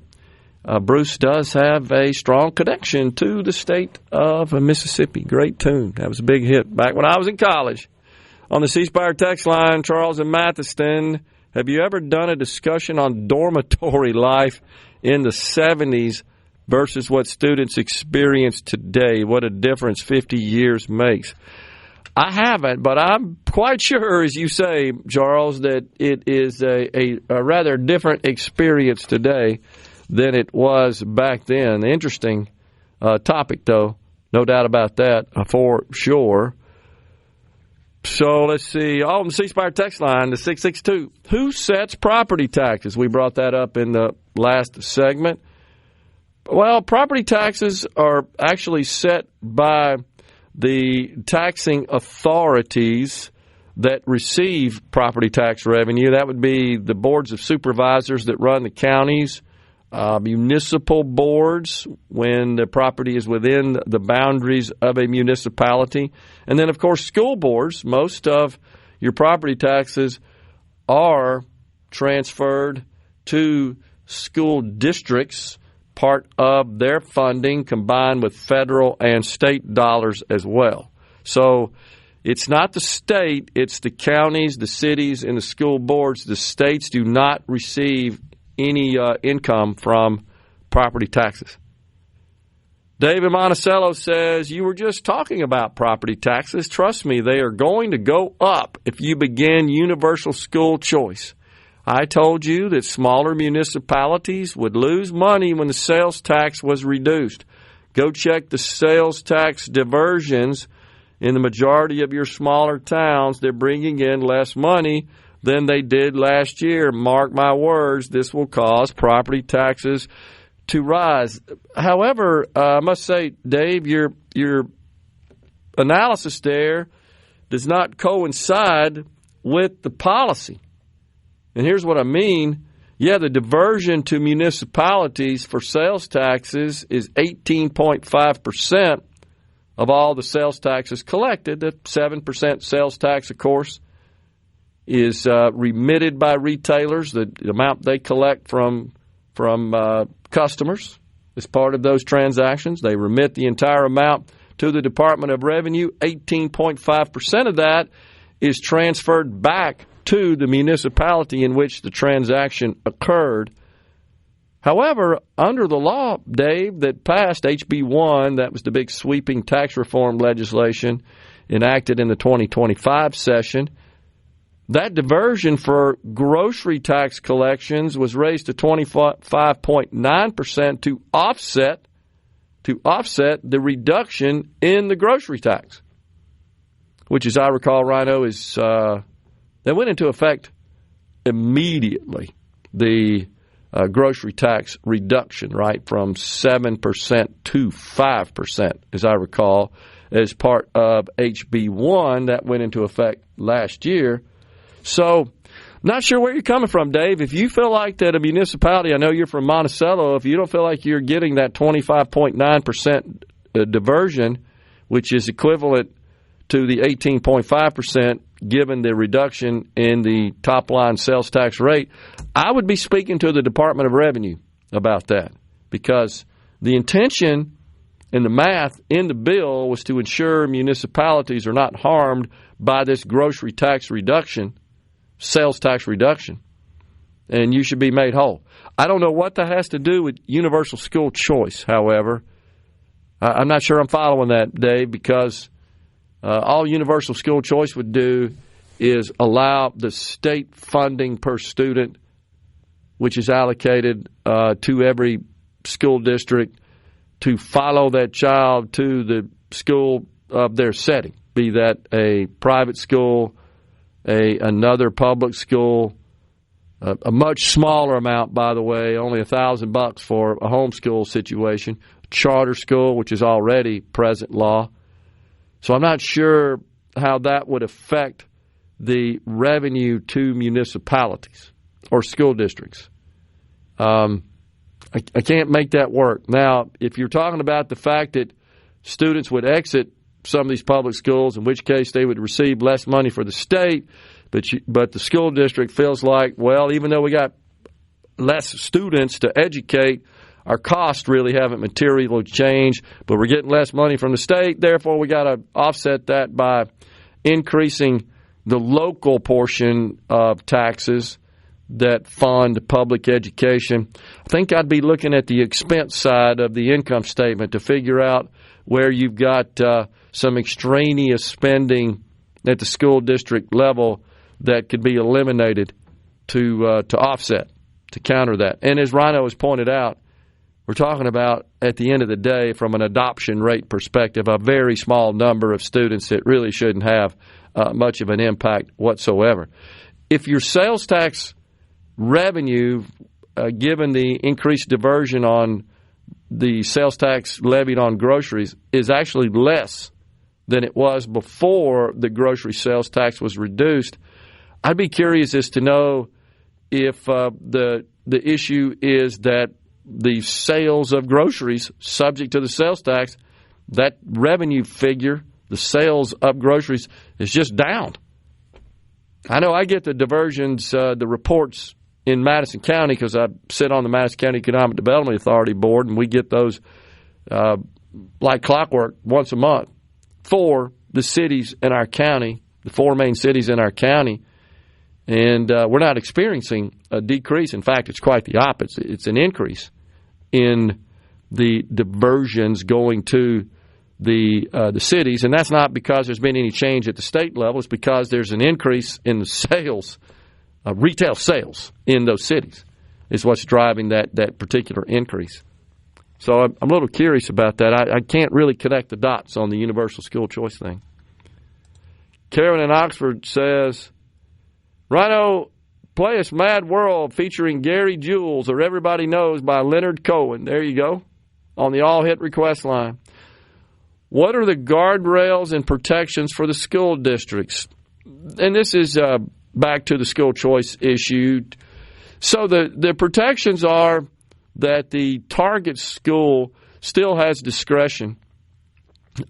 Speaker 3: Bruce does have a strong connection to the state of Mississippi. Great tune. That was a big hit back when I was in college. On the C Spire text line, Charles and Mathiston, have you ever done a discussion on dormitory life in the 70s versus what students experience today? What a difference 50 years makes. I haven't, but I'm quite sure, as you say, Charles, that it is a rather different experience today than it was back then. Interesting topic, though. No doubt about that, for sure. So let's see. On the C Spire text line, the 662. Who sets property taxes? We brought that up in the last segment. Well, property taxes are actually set by the taxing authorities that receive property tax revenue. That would be the boards of supervisors that run the counties, municipal boards when the property is within the boundaries of a municipality, and then, of course, school boards. Most of your property taxes are transferred to school districts, part of their funding combined with federal and state dollars as well. So it's not the state, it's the counties, the cities, and the school boards. The states do not receive any income from property taxes. David Monticello says, you were just talking about property taxes. Trust me, they are going to go up if you begin universal school choice. I told you that smaller municipalities would lose money when the sales tax was reduced. Go check the sales tax diversions in the majority of your smaller towns. They're bringing in less money than they did last year. Mark my words, this will cause property taxes to rise. However, I must say, Dave, your analysis there does not coincide with the policy. And here's what I mean. Yeah, the diversion to municipalities for sales taxes is 18.5% of all the sales taxes collected. The 7% sales tax, of course, is remitted by retailers, the amount they collect from customers as part of those transactions. They remit the entire amount to the Department of Revenue. 18.5% of that is transferred back to the municipality in which the transaction occurred. However, under the law, Dave, that passed HB 1, that was the big sweeping tax reform legislation enacted in the 2025 session, that diversion for grocery tax collections was raised to 25.9% to offset the reduction in the grocery tax, which, as I recall, Rhino, is that went into effect immediately. The grocery tax reduction, right, from 7% to 5%, as I recall, as part of HB 1 that went into effect last year. So, not sure where you're coming from, Dave. If you feel like that a municipality, I know you're from Monticello, if you don't feel like you're getting that 25.9% diversion, which is equivalent to the 18.5% given the reduction in the top-line sales tax rate, I would be speaking to the Department of Revenue about that, because the intention and the math in the bill was to ensure municipalities are not harmed by this grocery tax reduction, sales tax reduction, and you should be made whole. I don't know what that has to do with universal school choice, however. I'm not sure I'm following that, Dave, because all universal school choice would do is allow the state funding per student, which is allocated to every school district, to follow that child to the school of their setting, be that a private school, another public school, a much smaller amount, by the way, only $1,000 for a homeschool situation, charter school, which is already present law. So I'm not sure how that would affect the revenue to municipalities or school districts. I can't make that work. Now, if you're talking about the fact that students would exit some of these public schools, in which case they would receive less money for the state, but the school district feels like, well, even though we got less students to educate, our costs really haven't materially changed, but we're getting less money from the state. Therefore, we got to offset that by increasing the local portion of taxes that fund public education. I think I'd be looking at the expense side of the income statement to figure out where you've got some extraneous spending at the school district level that could be eliminated to offset, to counter that. And as Rhino has pointed out, we're talking about, at the end of the day, from an adoption rate perspective, a very small number of students that really shouldn't have much of an impact whatsoever. If your sales tax revenue, given the increased diversion on the sales tax levied on groceries, is actually less than it was before the grocery sales tax was reduced, I'd be curious as to know if the issue is that the sales of groceries subject to the sales tax, that revenue figure, the sales of groceries, is just down. I know I get the diversions, the reports in Madison County, because I sit on the Madison County Economic Development Authority board, and we get those like clockwork once a month for the cities in our county, the four main cities in our county. And we're not experiencing a decrease. In fact, it's quite the opposite. It's an increase in the diversions going to the cities. And that's not because there's been any change at the state level. It's because there's an increase in the sales, retail sales in those cities is what's driving that particular increase. So I'm a little curious about that. I can't really connect the dots on the universal school choice thing. Karen in Oxford says, Rhino, play us Mad World featuring Gary Jules or Everybody Knows by Leonard Cohen. There you go, on the all-hit request line. What are the guardrails and protections for the school districts? And this is back to the school choice issue. So the protections are that the target school still has discretion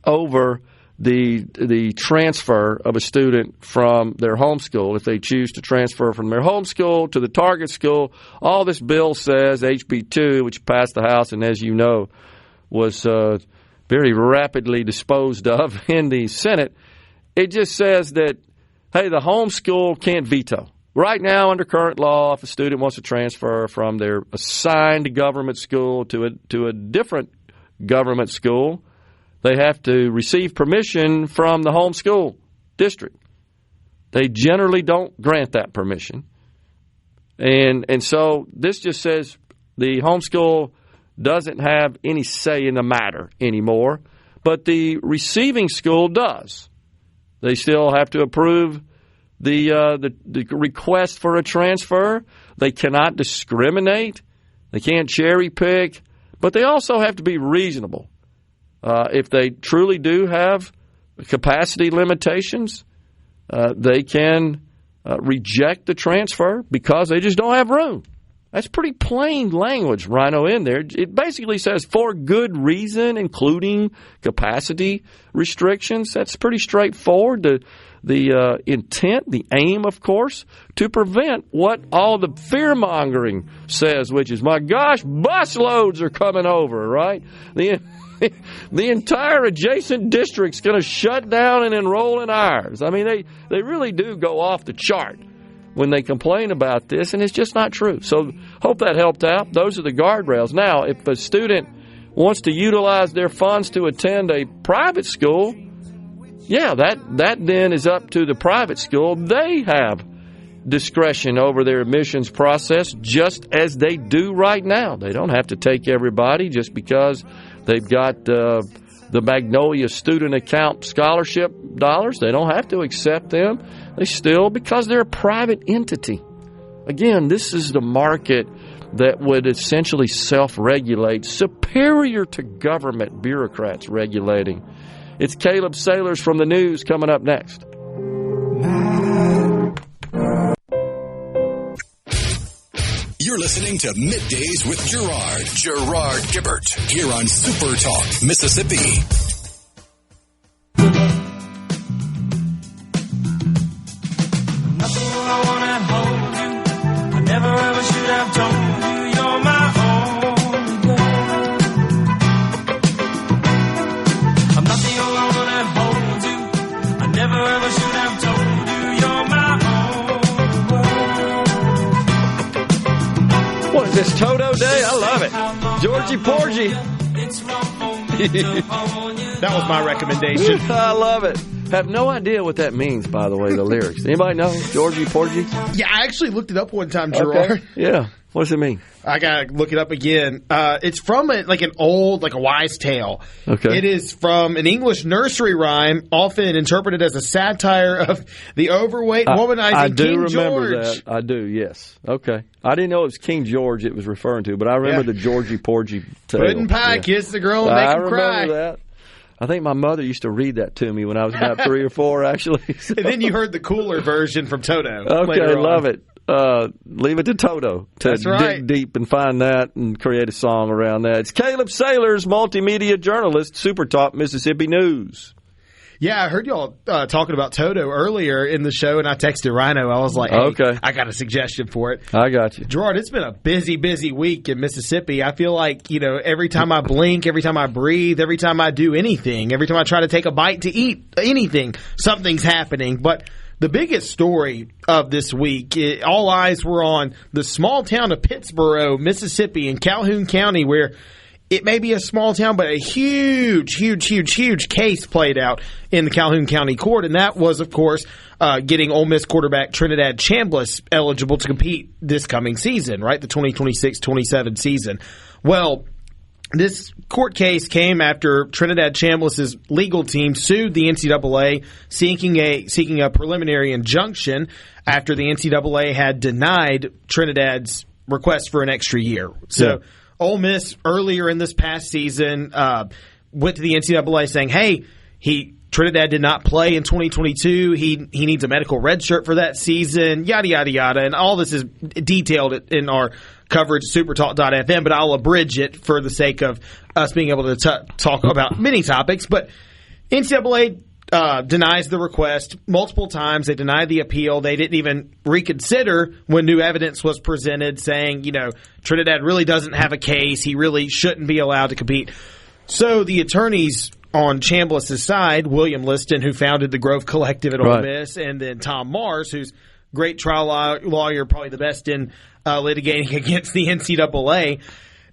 Speaker 3: over the transfer of a student from their home school. If they choose to transfer from their home school to the target school, all this bill says, HB 2, which passed the House and, as you know, was very rapidly disposed of in the Senate, it just says that, hey, the home school can't veto. Right now, under current law, if a student wants to transfer from their assigned government school to a different government school, they have to receive permission from the home school district. They generally don't grant that permission. And so this just says the home school doesn't have any say in the matter anymore, but the receiving school does. They still have to approve the request for a transfer. They cannot discriminate. They can't cherry pick, but they also have to be reasonable. If they truly do have capacity limitations, they can reject the transfer because they just don't have room. That's pretty plain language, Rhino, in there. It basically says for good reason, including capacity restrictions. That's pretty straightforward. The intent, the aim, of course, to prevent what all the fear-mongering says, which is, my gosh, busloads are coming over, right? The entire adjacent district's going to shut down and enroll in ours. I mean, they really do go off the chart when they complain about this, and it's just not true. So hope that helped out. Those are the guardrails. Now, if a student wants to utilize their funds to attend a private school, yeah, that then is up to the private school. They have discretion over their admissions process just as they do right now. They don't have to take everybody just because they've got the Magnolia student account scholarship dollars. They don't have to accept them. They still, because they're a private entity. Again, this is the market that would essentially self-regulate, superior to government bureaucrats regulating. It's Caleb Sailors from the news coming up next.
Speaker 1: You're listening to Middays with Gerard Gibert, here on SuperTalk, Mississippi.
Speaker 8: Nothing I wanna hold you. I never ever should have told you you're my only girl. I'm not the only one that holds you. I never ever should have told you you're my only world.
Speaker 3: What is this, Toto Day? I love it. Georgie Porgy.
Speaker 9: That was my recommendation.
Speaker 3: I love it. Have no idea what that means, by the way, the lyrics. Anybody know? Georgie Porgy?
Speaker 9: Yeah, I actually looked it up one time, Gerard.
Speaker 3: Okay. Yeah. What does it mean?
Speaker 9: I got to look it up again. It's from an old, a wise tale.
Speaker 3: Okay.
Speaker 9: It is from an English nursery rhyme, often interpreted as a satire of the overweight, womanizing King George.
Speaker 3: I do remember that. I do, yes. Okay. I didn't know it was King George it was referring to, but I remember the Georgie Porgy tale.
Speaker 9: Pudding pie, kiss the girl, and make him cry.
Speaker 3: I remember that. I think my mother used to read that to me when I was about 3 or 4, actually. So.
Speaker 9: And then you heard the cooler version from Toto.
Speaker 3: Okay, love it. Leave it to Toto to dig deep and find that and create a song around that. It's Caleb Sailors, Multimedia Journalist, SuperTalk Mississippi News.
Speaker 9: Yeah, I heard y'all talking about Toto earlier in the show, and I texted Rhino. I was like, hey, okay. I got a suggestion for it.
Speaker 3: I got you.
Speaker 9: Gerard, it's been a busy, busy week in Mississippi. I feel like, every time I blink, every time I breathe, every time I do anything, every time I try to take a bite to eat anything, something's happening. But the biggest story of this week, all eyes were on the small town of Pittsboro, Mississippi, in Calhoun County, where it may be a small town, but a huge, huge, huge, huge case played out in the Calhoun County Court. And that was, of course, getting Ole Miss quarterback Trinidad Chambliss eligible to compete this coming season, right? The 2026-27 season. Well, this court case came after Trinidad Chambliss's legal team sued the NCAA seeking a preliminary injunction after the NCAA had denied Trinidad's request for an extra year. So Ole Miss earlier in this past season went to the NCAA saying, hey, he Trinidad did not play in 2022. He needs a medical red shirt for that season, yada, yada, yada. And all this is detailed in our coverage at supertalk.fm, but I'll abridge it for the sake of us being able to talk about many topics. But NCAA denies the request multiple times. They denied the appeal. They didn't even reconsider when new evidence was presented saying, Trinidad really doesn't have a case. He really shouldn't be allowed to compete. So the attorneys on Chambliss' side, William Liston, who founded the Grove Collective at Ole Miss, and then Tom Mars, who's great trial lawyer, probably the best in litigating against the NCAA.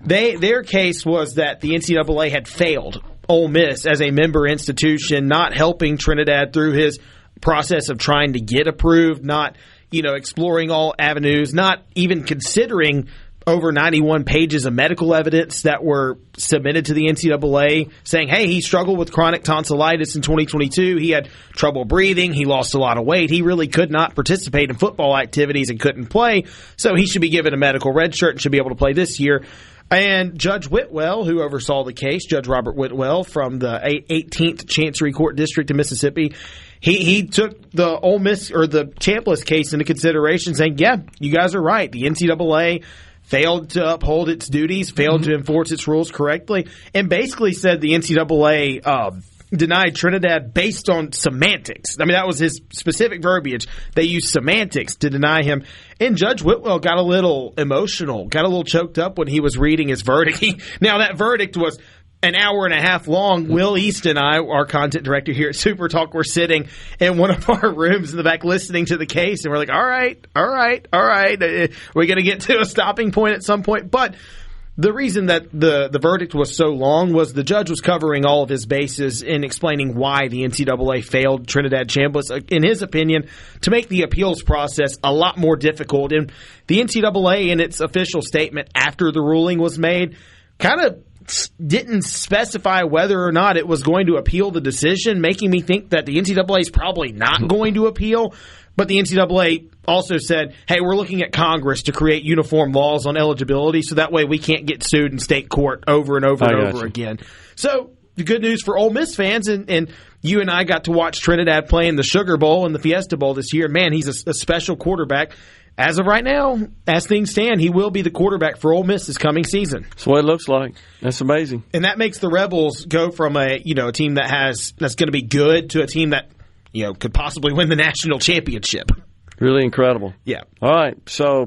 Speaker 9: Their case was that the NCAA had failed Ole Miss as a member institution, not helping Trinidad through his process of trying to get approved, not exploring all avenues, not even considering over 91 pages of medical evidence that were submitted to the NCAA saying, hey, he struggled with chronic tonsillitis in 2022. He had trouble breathing. He lost a lot of weight. He really could not participate in football activities and couldn't play. So he should be given a medical red shirt and should be able to play this year. And Judge Whitwell, who oversaw the case, Judge Robert Whitwell from the 18th Chancery Court District in Mississippi, he took the Ole Miss or the Chambliss case into consideration, saying, yeah, you guys are right. The NCAA failed to uphold its duties, failed to enforce its rules correctly, and basically said the NCAA denied Trinidad based on semantics. I mean, that was his specific verbiage. They used semantics to deny him. And Judge Whitwell got a little emotional, got a little choked up when he was reading his verdict. Now, that verdict was an hour and a half long. Will East and I, our content director here at Super Talk, were sitting in one of our rooms in the back listening to the case, and we're like, all right. We're going to get to a stopping point at some point. But the reason that the verdict was so long was the judge was covering all of his bases in explaining why the NCAA failed Trinidad Chambliss, in his opinion, to make the appeals process a lot more difficult. And the NCAA, in its official statement after the ruling was made, kind of didn't specify whether or not it was going to appeal the decision, making me think that the NCAA is probably not going to appeal. But the NCAA also said, hey, we're looking at Congress to create uniform laws on eligibility so that way we can't get sued in state court over and over and over again. So the good news for Ole Miss fans, and you and I got to watch Trinidad play in the Sugar Bowl and the Fiesta Bowl this year. Man, he's a special quarterback. As of right now, as things stand, he will be the quarterback for Ole Miss this coming season.
Speaker 3: That's what it looks like. That's amazing.
Speaker 9: And that makes the Rebels go from a team that's going to be good to a team that could possibly win the national championship.
Speaker 3: Really incredible.
Speaker 9: Yeah.
Speaker 3: All right. So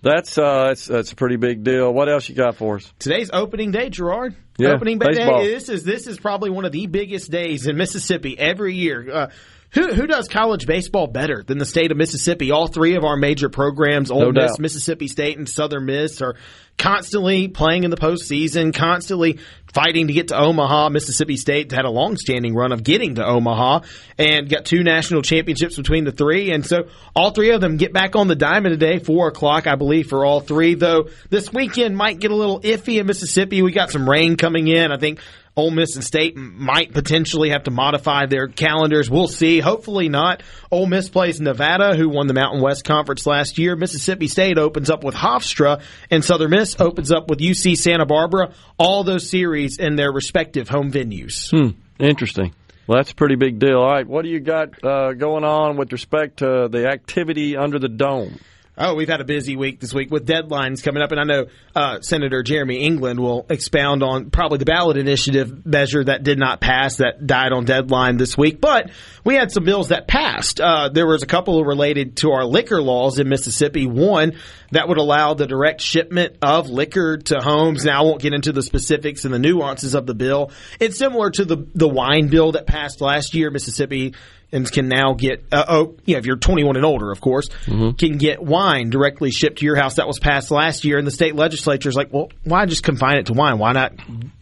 Speaker 3: that's a pretty big deal. What else you got for us?
Speaker 9: Today's opening day, Gerard.
Speaker 3: Yeah,
Speaker 9: opening
Speaker 3: baseball.
Speaker 9: day. This is probably one of the biggest days in Mississippi every year. Who does college baseball better than the state of Mississippi? All three of our major programs, Ole Miss, Mississippi State, and Southern Miss, are constantly playing in the postseason, constantly fighting to get to Omaha. Mississippi State had a long-standing run of getting to Omaha and got 2 national championships between the three. And so all three of them get back on the diamond today, 4 o'clock, I believe, for all three. Though this weekend might get a little iffy in Mississippi. We got some rain coming in. I think Ole Miss and State might potentially have to modify their calendars. We'll see. Hopefully not. Ole Miss plays Nevada, who won the Mountain West Conference last year. Mississippi State opens up with Hofstra, and Southern Miss opens up with UC Santa Barbara. All those series in their respective home venues.
Speaker 3: Interesting. Well, that's a pretty big deal. All right, what do you got going on with respect to the activity under the dome?
Speaker 9: Oh, we've had a busy week this week with deadlines coming up, and I know Senator Jeremy England will expound on probably the ballot initiative measure that did not pass, that died on deadline this week. But we had some bills that passed. There was a couple related to our liquor laws in Mississippi. One that would allow the direct shipment of liquor to homes. Now, I won't get into the specifics and the nuances of the bill. It's similar to the wine bill that passed last year. Mississippi and can now get, if you're 21 and older, of course, can get wine directly shipped to your house. That was passed last year, and the state legislature is like, well, why just confine it to wine? Why not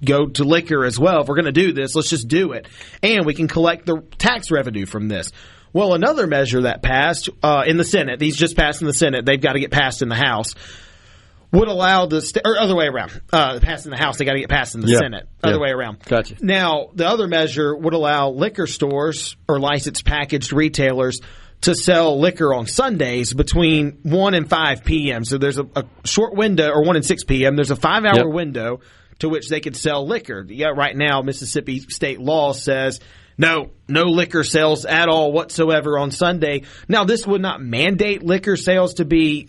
Speaker 9: go to liquor as well? If we're going to do this, let's just do it. And we can collect the tax revenue from this. Well, another measure that passed in the Senate, these just passed in the Senate, they've got to get passed in the House, would allow or other way around. Passed in the House, they got to get passed in the Senate. Other way around.
Speaker 3: Gotcha.
Speaker 9: Now, the other measure would allow liquor stores or licensed packaged retailers to sell liquor on Sundays between 1 and 5 p.m. So there's a short window, or 1 and 6 p.m. There's a 5-hour window to which they could sell liquor. Yeah, right now, Mississippi state law says no liquor sales at all whatsoever on Sunday. Now, this would not mandate liquor sales to be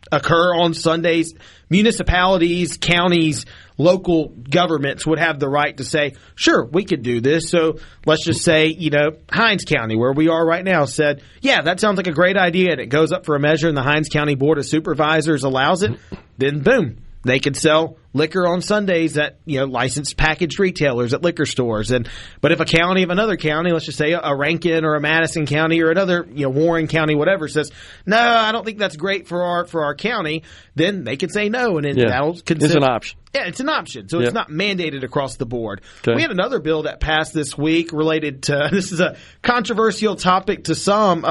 Speaker 9: occur on Sundays. Municipalities, counties, local governments would have the right to say, sure, we could do this. So let's just say, Hinds County, where we are right now, said, yeah, that sounds like a great idea, and it goes up for a measure, and the Hinds County Board of Supervisors allows it. Then, boom, they could sell liquor on Sundays at licensed packaged retailers at liquor stores. But if a county of another county, let's just say a Rankin or a Madison County or another Warren County, whatever, says no, I don't think that's great for our county, then they could say no, and then that'll consider.
Speaker 3: It's an option.
Speaker 9: Yeah, it's an option, so it's not mandated across the board.
Speaker 3: Okay.
Speaker 9: We had another bill that passed this week related to this is a controversial topic to some,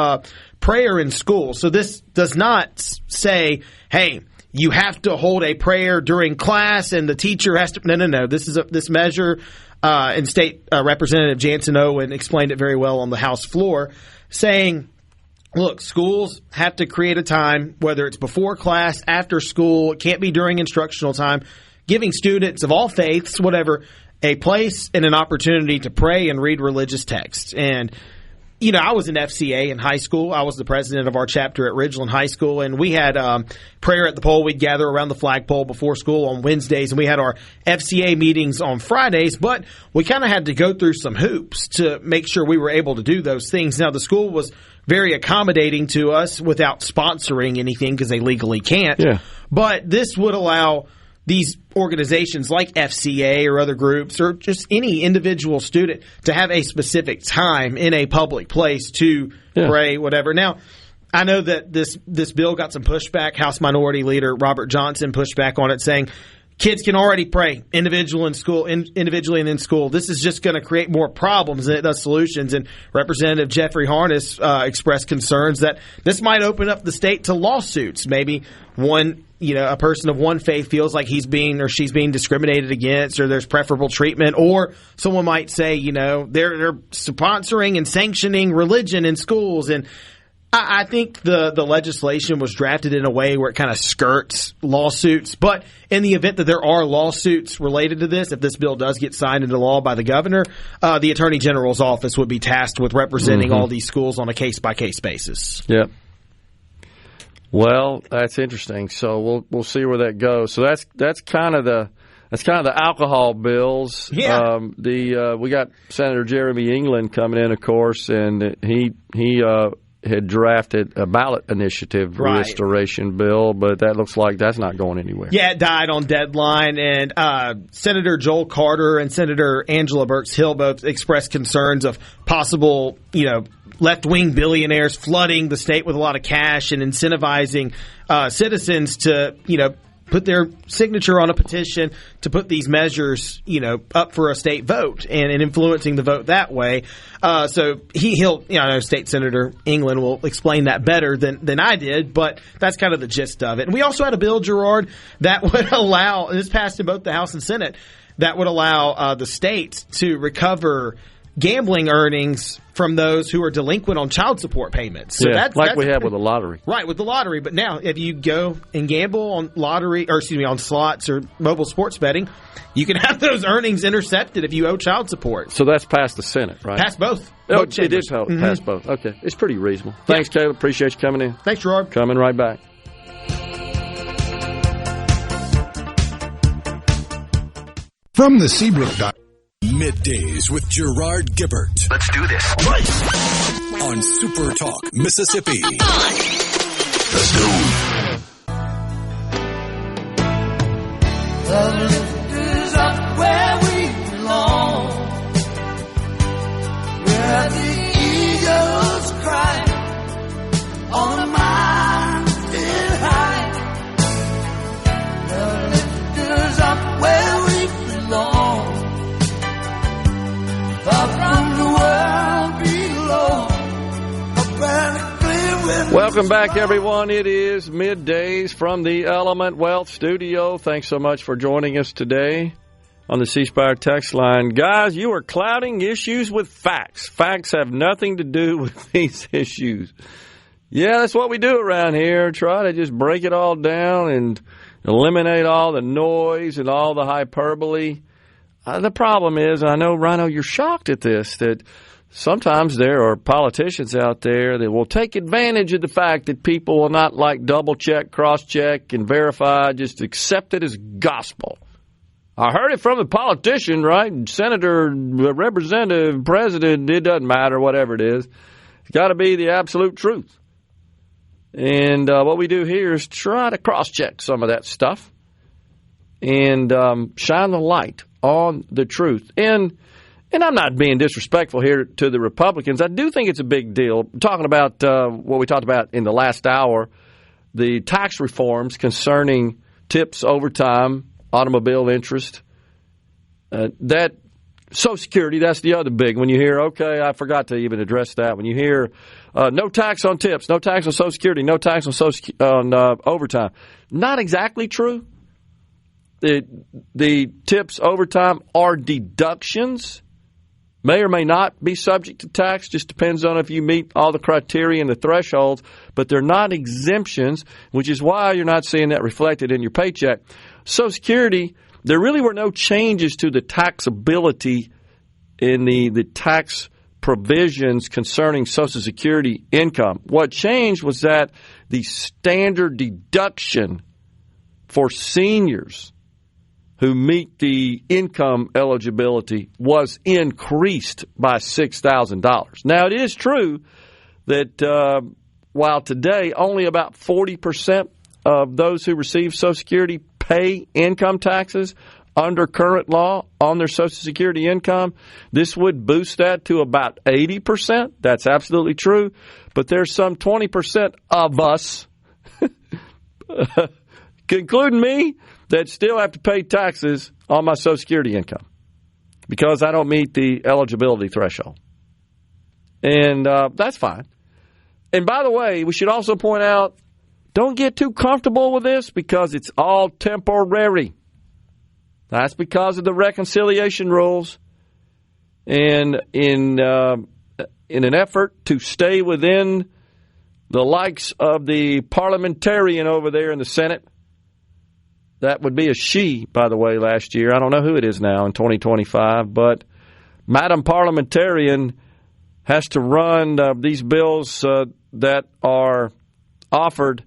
Speaker 9: prayer in school. So this does not say, hey, you have to hold a prayer during class, and the teacher has to. No. This measure, and State Representative Jansen Owen explained it very well on the House floor, saying, look, schools have to create a time, whether it's before class, after school, it can't be during instructional time, giving students of all faiths, whatever, a place and an opportunity to pray and read religious texts. And I was in FCA in high school. I was the president of our chapter at Ridgeland High School, and we had prayer at the pole. We'd gather around the flagpole before school on Wednesdays, and we had our FCA meetings on Fridays, but we kind of had to go through some hoops to make sure we were able to do those things. Now, the school was very accommodating to us without sponsoring anything because they legally can't, but this would allow these organizations like FCA or other groups or just any individual student to have a specific time in a public place to pray, whatever. Now, I know that this bill got some pushback. House Minority Leader Robert Johnson pushed back on it, saying kids can already pray individually and in school. This is just going to create more problems than it does solutions. And Representative Jeffrey Harness expressed concerns that this might open up the state to lawsuits. Maybe a person of one faith feels like he's being or she's being discriminated against, or there's preferable treatment, or someone might say, they're sponsoring and sanctioning religion in schools. And I think the legislation was drafted in a way where it kind of skirts lawsuits. But in the event that there are lawsuits related to this, if this bill does get signed into law by the governor, the Attorney General's office would be tasked with representing all these schools on a case-by-case basis.
Speaker 3: Yep. Well, that's interesting. So we'll see where that goes. So that's kind of the alcohol bills.
Speaker 9: Yeah.
Speaker 3: We got Senator Jeremy England coming in, of course, and he had drafted a ballot initiative restoration bill, but that looks like that's not going anywhere.
Speaker 9: Yeah, it died on deadline, and Senator Joel Carter and Senator Angela Burks Hill both expressed concerns of possible, left-wing billionaires flooding the state with a lot of cash and incentivizing citizens to, put their signature on a petition to put these measures, up for a state vote and influencing the vote that way. So he'll, I know State Senator England will explain that better than I did, but that's kind of the gist of it. And we also had a bill, Gerard, that would allow, and this passed in both the House and Senate, that would allow the states to recover gambling earnings from those who are delinquent on child support payments. So that's
Speaker 3: we have with the lottery.
Speaker 9: Right, with the lottery. But now, if you go and gamble on on slots or mobile sports betting, you can have those earnings intercepted if you owe child support.
Speaker 3: So that's passed the Senate, right?
Speaker 9: Passed both.
Speaker 3: It did pass both. Okay. It's pretty reasonable. Thanks, Caleb. Appreciate you coming in.
Speaker 9: Thanks, Gerard.
Speaker 3: Coming right back.
Speaker 2: From the Seabrook.
Speaker 1: Middays with Gerard Gibert.
Speaker 10: Let's do this.
Speaker 1: On SuperTalk Mississippi.
Speaker 10: Let's go.
Speaker 8: The lifters up where we belong, where the eagles cry on a mountain high. The lifters up where we belong, far from the world below.
Speaker 3: Welcome back, everyone. It is Middays from the Element Wealth Studio. Thanks so much for joining us today on the C Spire text line. Guys, you are clouding issues with facts. Facts have nothing to do with these issues. Yeah, that's what we do around here. Try to just break it all down and eliminate all the noise and all the hyperbole. the problem is, and I know, Rhino, you're shocked at this, that sometimes there are politicians out there that will take advantage of the fact that people will not double-check, cross-check, and verify, just accept it as gospel. I heard it from the politician, right? Senator, representative, president, it doesn't matter, whatever it is. It's got to be the absolute truth. And what we do here is try to cross-check some of that stuff and shine the light on the truth. And I'm not being disrespectful here to the Republicans. I do think it's a big deal. I'm talking about what we talked about in the last hour, the tax reforms concerning tips, overtime, automobile interest. That Social Security, that's the other big. When you hear, okay, I forgot to even address that. When you hear no tax on tips, no tax on Social Security, no tax on overtime. Not exactly true. The tips, overtime are deductions. May or may not be subject to tax. Just depends on if you meet all the criteria and the thresholds. But they're not exemptions, which is why you're not seeing that reflected in your paycheck. Social Security, there really were no changes to the taxability in the tax provisions concerning Social Security income. What changed was that the standard deduction for seniors who meet the income eligibility was increased by $6,000. Now, it is true that while today only about 40% of those who receive Social Security pay income taxes under current law on their Social Security income, this would boost that to about 80%. That's absolutely true. But there's some 20% of us, including me, that still have to pay taxes on my Social Security income because I don't meet the eligibility threshold. And that's fine. And by the way, we should also point out, don't get too comfortable with this because it's all temporary. That's because of the reconciliation rules. And in an effort to stay within the likes of the parliamentarian over there in the Senate, that would be a she, by the way, last year. I don't know who it is now in 2025, but Madam Parliamentarian has to run these bills that are offered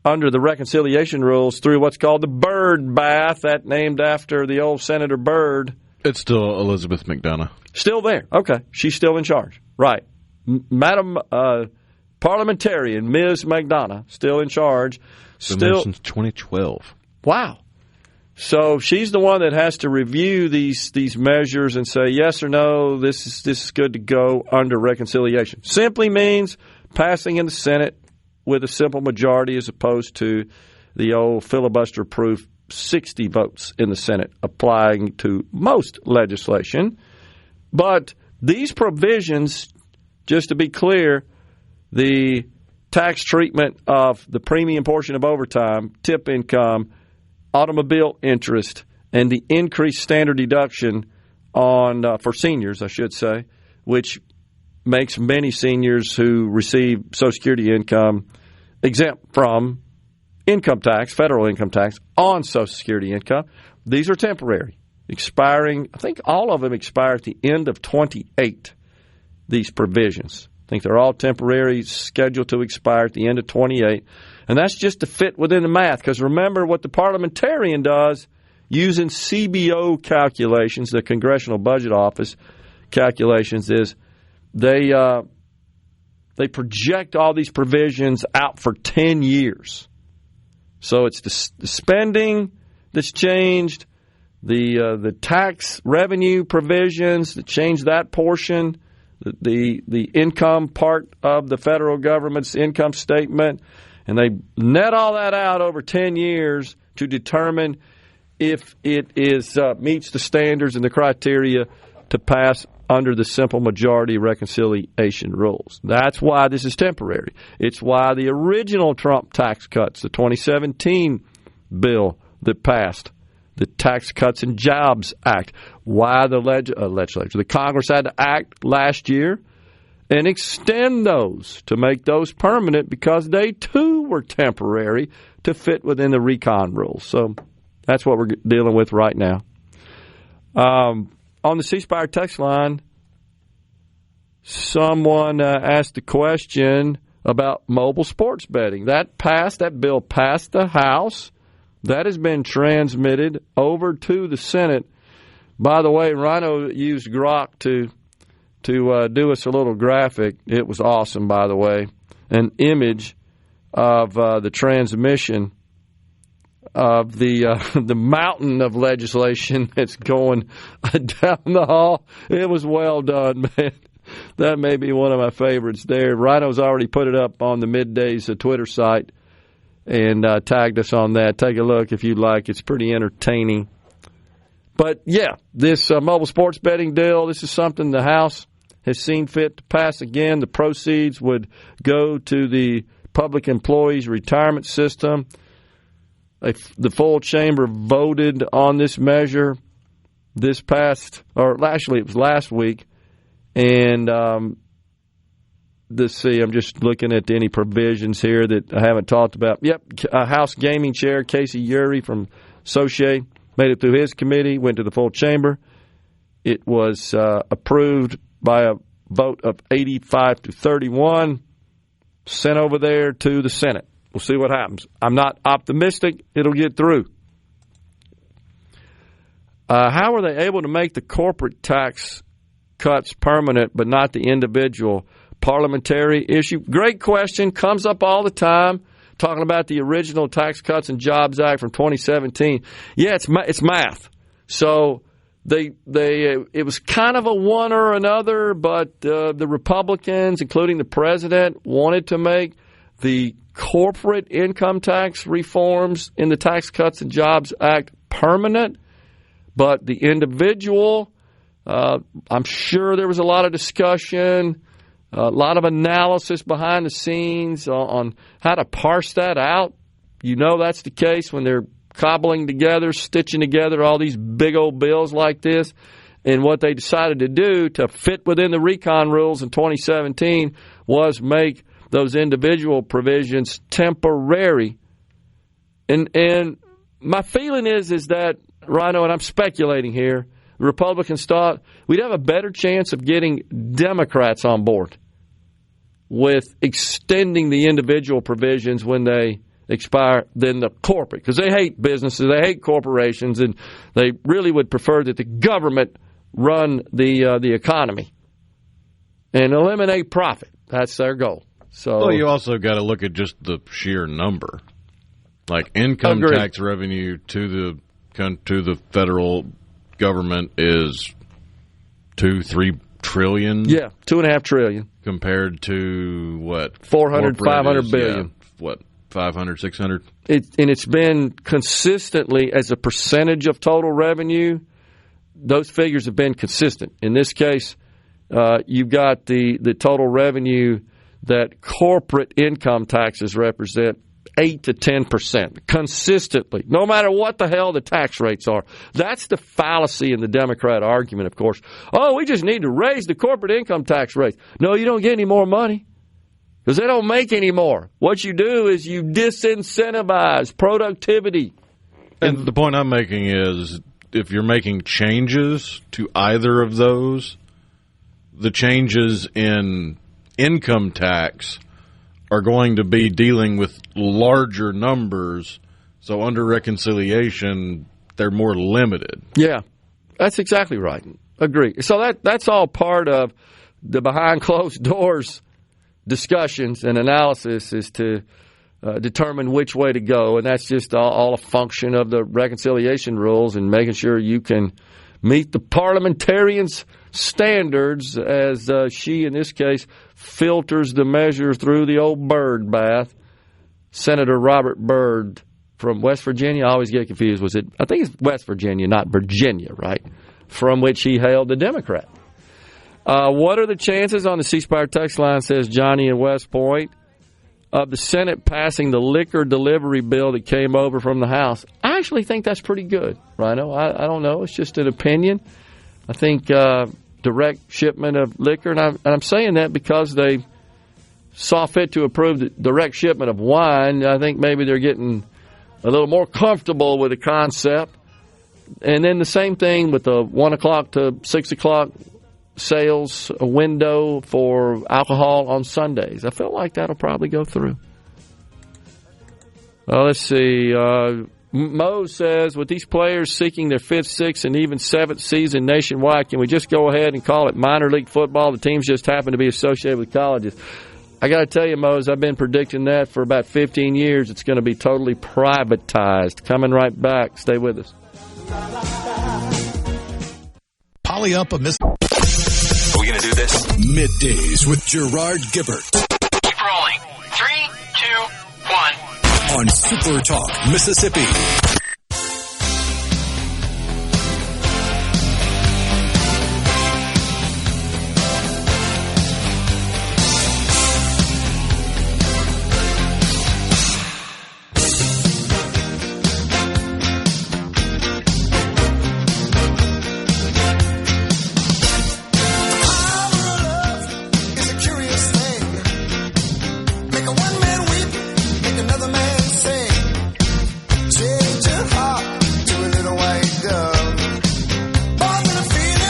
Speaker 3: under the reconciliation rules through what's called the Byrd bath, that named after the old Senator Byrd.
Speaker 4: It's still Elizabeth McDonough.
Speaker 3: Still there. Okay. She's still in charge. Right. Madam Parliamentarian, Ms. McDonough, still in charge.
Speaker 4: Still since 2012.
Speaker 3: Wow. So she's the one that has to review these measures and say yes or no, this is good to go under reconciliation. Simply means passing in the Senate with a simple majority as opposed to the old filibuster-proof 60 votes in the Senate applying to most legislation. But these provisions, just to be clear, the tax treatment of the premium portion of overtime, tip income, automobile interest, and the increased standard deduction on for seniors, I should say, which makes many seniors who receive Social Security income exempt from income tax, federal income tax, on Social Security income. These are temporary, expiring. I think all of them expire at the end of 28, these provisions. I think they're all temporary, scheduled to expire at the end of 28. And that's just to fit within the math. Because remember, what the parliamentarian does using CBO calculations, the Congressional Budget Office calculations, is they project all these provisions out for 10 years. So it's the spending that's changed, the tax revenue provisions that change that portion, the income part of the federal government's income statement, and they net all that out over 10 years to determine if it is meets the standards and the criteria to pass under the simple majority reconciliation rules. That's why this is temporary. It's why the original Trump tax cuts, the 2017 bill that passed, the Tax Cuts and Jobs Act, why the legislature, the Congress had to act last year and extend those to make those permanent because they too were temporary to fit within the recon rules. So that's what we're dealing with right now. On the C Spire text line, someone asked a question about mobile sports betting. That bill passed the House. That has been transmitted over to the Senate. By the way, Rhino used Grok to do us a little graphic. It was awesome, by the way. An image of the transmission of the mountain of legislation that's going down the hall. It was well done, man. That may be one of my favorites there. Rhino's already put it up on the MidDays Twitter site and tagged us on that. Take a look if you'd like. It's pretty entertaining. But, yeah, this mobile sports betting deal, this is something the House has seen fit to pass again. The proceeds would go to the Public Employees Retirement System. The full chamber voted on this measure it was last week. And let's see, I'm just looking at any provisions here that I haven't talked about. Yep, House Gaming Chair Casey Urey from Soche made it through his committee, went to the full chamber. It was approved by a vote of 85 to 31, sent over there to the Senate. We'll see what happens. I'm not optimistic it'll get through. How are they able to make the corporate tax cuts permanent but not the individual? Parliamentary issue. Great question. Comes up all the time. Talking about the original Tax Cuts and Jobs Act from 2017. Yeah, it's math. So it was kind of a one or another, but the Republicans, including the president, wanted to make the corporate income tax reforms in the Tax Cuts and Jobs Act permanent, but the individual, I'm sure there was a lot of discussion, a lot of analysis behind the scenes on how to parse that out. You know that's the case when they're cobbling together, stitching together all these big old bills like this. And what they decided to do to fit within the recon rules in 2017 was make those individual provisions temporary. And my feeling is that, Rhino, and I'm speculating here, the Republicans thought we'd have a better chance of getting Democrats on board with extending the individual provisions when they expire than the corporate, because they hate businesses, they hate corporations, and they really would prefer that the government run the economy and eliminate profit. That's their goal. So,
Speaker 4: well, you also got to look at just the sheer number, like income tax revenue to the federal government is $2-3 trillion.
Speaker 3: Yeah, $2.5 trillion
Speaker 4: compared to what
Speaker 3: 500 billion.
Speaker 4: Yeah, what 500, 600.
Speaker 3: It's been consistently as a percentage of total revenue. Those figures have been consistent. In this case, you've got the total revenue that corporate income taxes represent 8 to 10% consistently, no matter what the hell the tax rates are. That's the fallacy in the Democrat argument, of course. Oh, we just need to raise the corporate income tax rates. No, you don't get any more money because they don't make any more. What you do is you disincentivize productivity.
Speaker 4: And the point I'm making is if you're making changes to either of those, the changes in income tax are going to be dealing with larger numbers, so under reconciliation, they're more limited.
Speaker 3: Yeah, that's exactly right. Agree. So that's all part of the behind closed doors discussions and analysis is to determine which way to go, and that's just all a function of the reconciliation rules and making sure you can meet the parliamentarians' standards as she, in this case, filters the measure through the old bird bath. Senator Robert Byrd from West Virginia, I always get confused. I think it's West Virginia, not Virginia, right? From which he hailed the Democrat. What are the chances on the C Spire text line, says Johnny in West Point, of the Senate passing the liquor delivery bill that came over from the House? I actually think that's pretty good, Rhino. I don't know. It's just an opinion. I think direct shipment of liquor, and I'm saying that because they saw fit to approve the direct shipment of wine. I think maybe they're getting a little more comfortable with the concept. And then the same thing with the 1 o'clock to 6 o'clock sales window for alcohol on Sundays. I feel like that'll probably go through. Let's see. Mo says, with these players seeking their 5th, 6th, and even 7th season nationwide, can we just go ahead and call it minor league football? The teams just happen to be associated with colleges. I got to tell you, Mose, I've been predicting that for about 15 years. It's going to be totally privatized. Coming right back. Stay with us.
Speaker 1: Poly up a miss. Are we going to do this? Middays with Gerard Gibert.
Speaker 11: Keep rolling. 3, 2, 1.
Speaker 1: On SuperTalk Mississippi.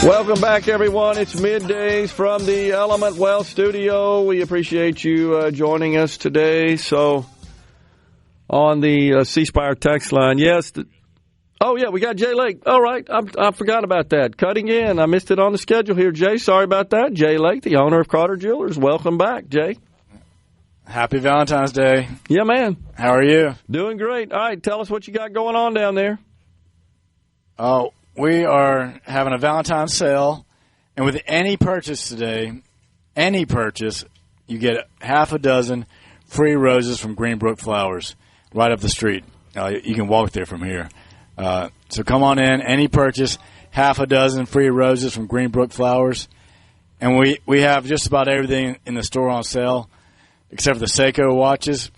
Speaker 3: Welcome back, everyone. It's Middays from the Element Wealth Studio. We appreciate you joining us today. So, on the C Spire text line, yes. We got Jay Lake. All right, I forgot about that. Cutting in. I missed it on the schedule here, Jay. Sorry about that. Jay Lake, the owner of Carter Jewelers. Welcome back, Jay.
Speaker 7: Happy Valentine's Day.
Speaker 3: Yeah, man.
Speaker 7: How are you?
Speaker 3: Doing great. All right, tell us what you got going on down there.
Speaker 7: Oh, we are having a Valentine's sale, and with any purchase today, you get half a dozen free roses from Greenbrook Flowers right up the street. You can walk there from here. So come on in, any purchase, half a dozen free roses from Greenbrook Flowers. And we have just about everything in the store on sale, except for the Seiko watches.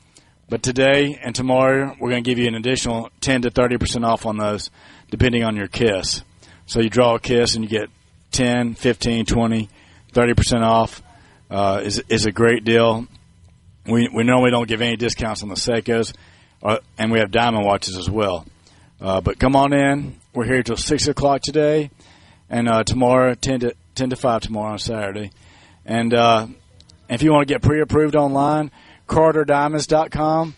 Speaker 7: But today and tomorrow, we're going to give you an additional 10 to 30% off on those, depending on your kiss. So you draw a kiss and you get 10, 15, 20, 30% off. Is a great deal. We normally don't give any discounts on the Seikos, and we have diamond watches as well. But come on in. We're here till 6 o'clock today, and tomorrow 10 to 5 tomorrow on Saturday. And if you want to get pre-approved online, CarterDiamonds.com.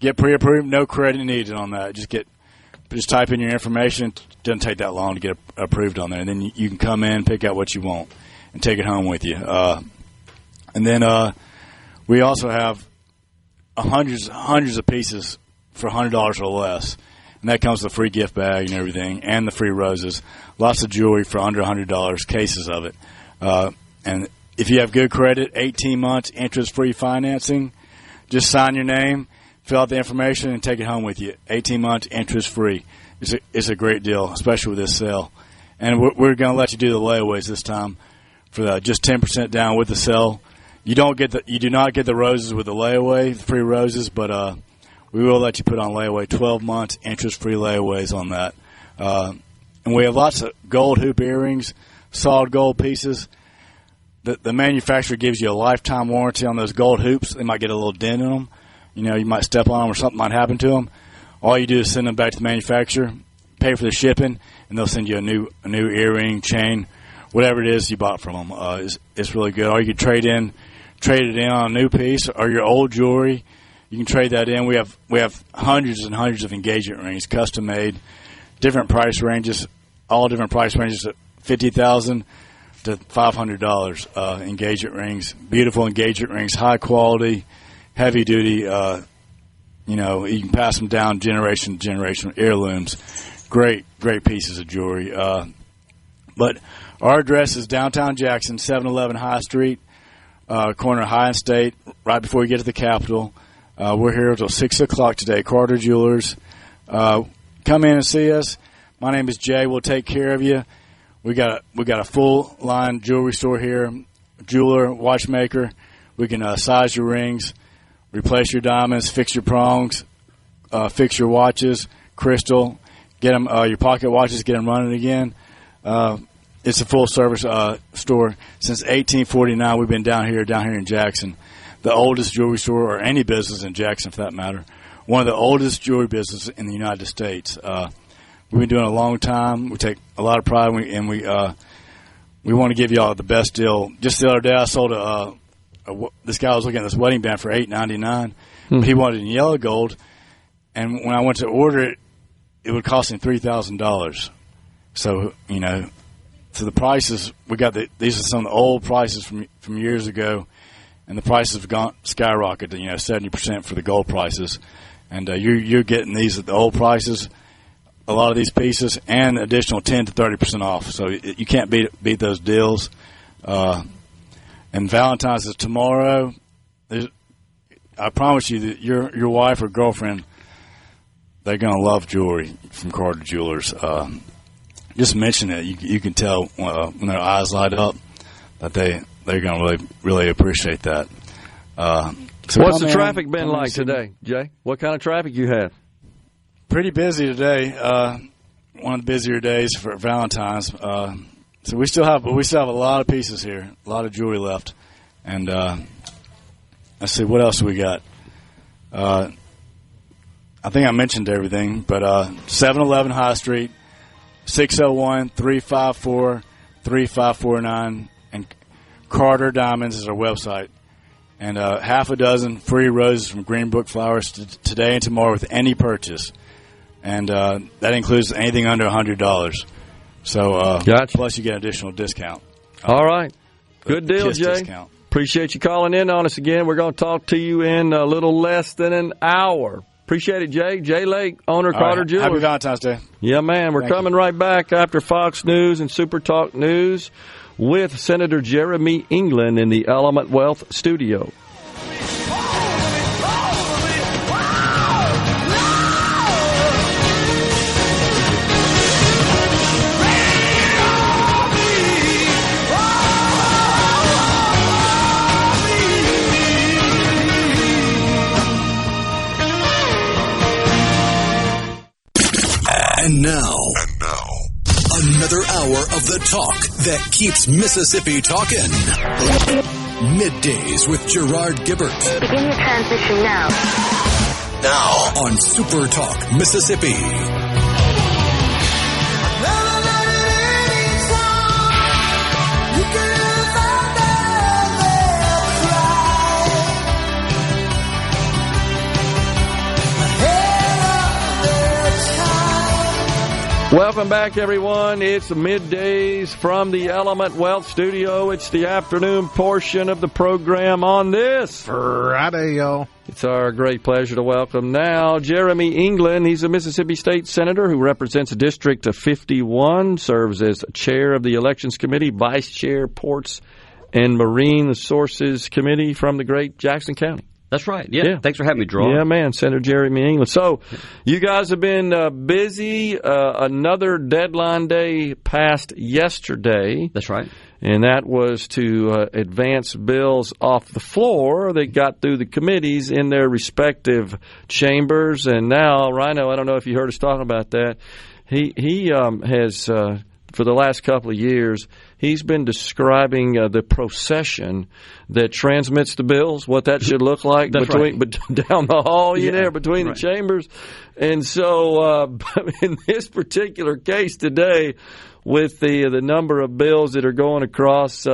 Speaker 7: Get pre-approved. No credit needed on that. Just type in your information. It doesn't take that long to get approved on there. And then you can come in, pick out what you want, and take it home with you. And then we also have hundreds of pieces for $100 or less. And that comes with a free gift bag and everything, and the free roses. Lots of jewelry for under $100, cases of it. And if you have good credit, 18 months, interest-free financing, just sign your name, fill out the information, and take it home with you. 18 months, interest-free. It's a great deal, especially with this sale. And we're going to let you do the layaways this time for just 10% down with the sale. You do not get the roses with the layaway, the free roses, but we will let you put on layaway 12 months, interest-free layaways on that. And we have lots of gold hoop earrings, solid gold pieces. The manufacturer gives you a lifetime warranty on those gold hoops. They might get a little dent in them. You might step on them or something might happen to them. All you do is send them back to the manufacturer, pay for the shipping, and they'll send you a new earring, chain, whatever it is you bought from them. It's really good. Or you can trade it in on a new piece or your old jewelry. You can trade that in. We have hundreds and hundreds of engagement rings, custom made, different price ranges, all different price ranges at $50,000 to $500 engagement rings, beautiful engagement rings, high quality, heavy duty. You can pass them down generation to generation, heirlooms, great pieces of jewelry. But our address is downtown Jackson, 711 High Street, corner of High and State, right before you get to the Capitol. We're here until 6 o'clock today. Carter Jewelers. Come in and see us. My name is Jay. We'll take care of you. We got a full line jewelry store here, jeweler, watchmaker. We can size your rings, replace your diamonds, fix your prongs, fix your watches, crystal, get them your pocket watches, get them running again. It's a full service store since 1849. We've been down here in Jackson, the oldest jewelry store, or any business in Jackson for that matter. One of the oldest jewelry businesses in the United States. we've been doing it a long time. We take a lot of pride, and we want to give y'all the best deal. Just the other day, I sold this guy was looking at this wedding band for $8.99, but he wanted it in yellow gold. And when I went to order it, it would cost him $3,000. So so the prices we got. These are some of the old prices from years ago, and the prices have gone skyrocketed. 70% for the gold prices, and you're getting these at the old prices. A lot of these pieces, and additional 10 to 30% off. So you can't beat those deals. And Valentine's is tomorrow. I promise you that your wife or girlfriend, they're going to love jewelry from Carter Jewelers. Just mention it. You can tell when their eyes light up that they're going to really appreciate that.
Speaker 3: So what's the traffic been like today, Jay? What kind of traffic you had?
Speaker 7: Pretty busy today. One of the busier days for Valentine's. So we still have a lot of pieces here, a lot of jewelry left, and let's see what else we got. I think I mentioned everything, but 711 High Street, 601-354-3549, and Carter Diamonds is our website. And half a dozen free roses from Greenbrook Flowers today and tomorrow with any purchase. And that includes anything under $100. So
Speaker 3: gotcha.
Speaker 7: Plus you get an additional discount.
Speaker 3: All right. Good deal,
Speaker 7: KISS
Speaker 3: Jay.
Speaker 7: Discount.
Speaker 3: Appreciate you calling in on us again. We're going to talk to you in a little less than an hour. Appreciate it, Jay. Jay Lake, owner of Carter Jewelers.
Speaker 7: Happy Valentine's Day.
Speaker 3: Yeah, man. We're coming right back after Fox News and SuperTalk News with Senator Jeremy England in the Element Wealth studio.
Speaker 1: And now, another hour of the talk that keeps Mississippi talking. Middays with Gerard Gibert.
Speaker 12: Begin your transition now.
Speaker 1: Now on SuperTalk Mississippi.
Speaker 3: Welcome back, everyone. It's the Middays from the Element Wealth Studio. It's the afternoon portion of the program on this
Speaker 13: Friday, y'all.
Speaker 3: It's our great pleasure to welcome now Jeremy England. He's a Mississippi State Senator who represents District 51, serves as chair of the Elections Committee, vice chair, Ports and Marine Sources Committee from the great Jackson County.
Speaker 14: That's right. Yeah. Thanks for having me, Gerard.
Speaker 3: Yeah, man. Senator Jeremy England. So you guys have been busy. Another deadline day passed yesterday.
Speaker 14: That's right.
Speaker 3: And that was to advance bills off the floor that got through the committees in their respective chambers. And now, Rhino, I don't know if you heard us talking about that. He has, for the last couple of years, he's been describing the procession that transmits the bills, what that should look like down the hall, between the chambers. And so in this particular case today, with the number of bills that are going across,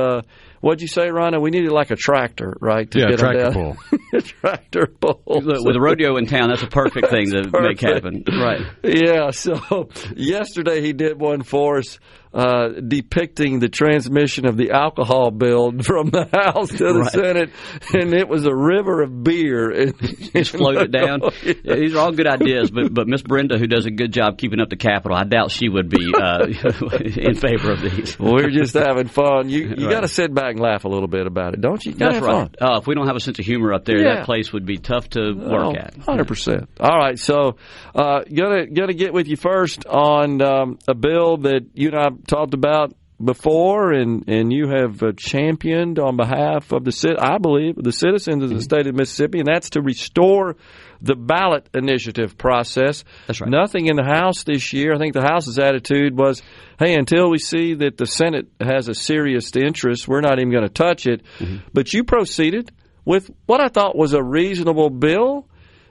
Speaker 3: what'd you say, Rhino? We needed like a tractor, right? To get
Speaker 4: tractor
Speaker 3: them
Speaker 4: pull.
Speaker 3: A tractor pull.
Speaker 14: With a rodeo in town, that's a perfect thing to make happen. Right.
Speaker 3: Yeah, so yesterday he did one for us depicting the transmission of the alcohol bill from the House to the Senate, and it was a river of beer.
Speaker 14: Just float it down. Yeah, these are all good ideas, but Miss Brenda, who does a good job keeping up the Capitol, I doubt she would be in favor of these.
Speaker 3: We're just having fun. You got to sit back and laugh a little bit about it, don't you?
Speaker 14: That's right. If we don't have a sense of humor up there, that place would be tough to work at.
Speaker 3: 100%. All right, so gonna get with you first on a bill that you and I talked about before, and you have championed on behalf of the citizens of the state of Mississippi, and that's to restore the ballot initiative process.
Speaker 14: That's right.
Speaker 3: Nothing in the House this year. I think the House's attitude was, hey, until we see that the Senate has a serious interest, we're not even going to touch it. Mm-hmm. But you proceeded with what I thought was a reasonable bill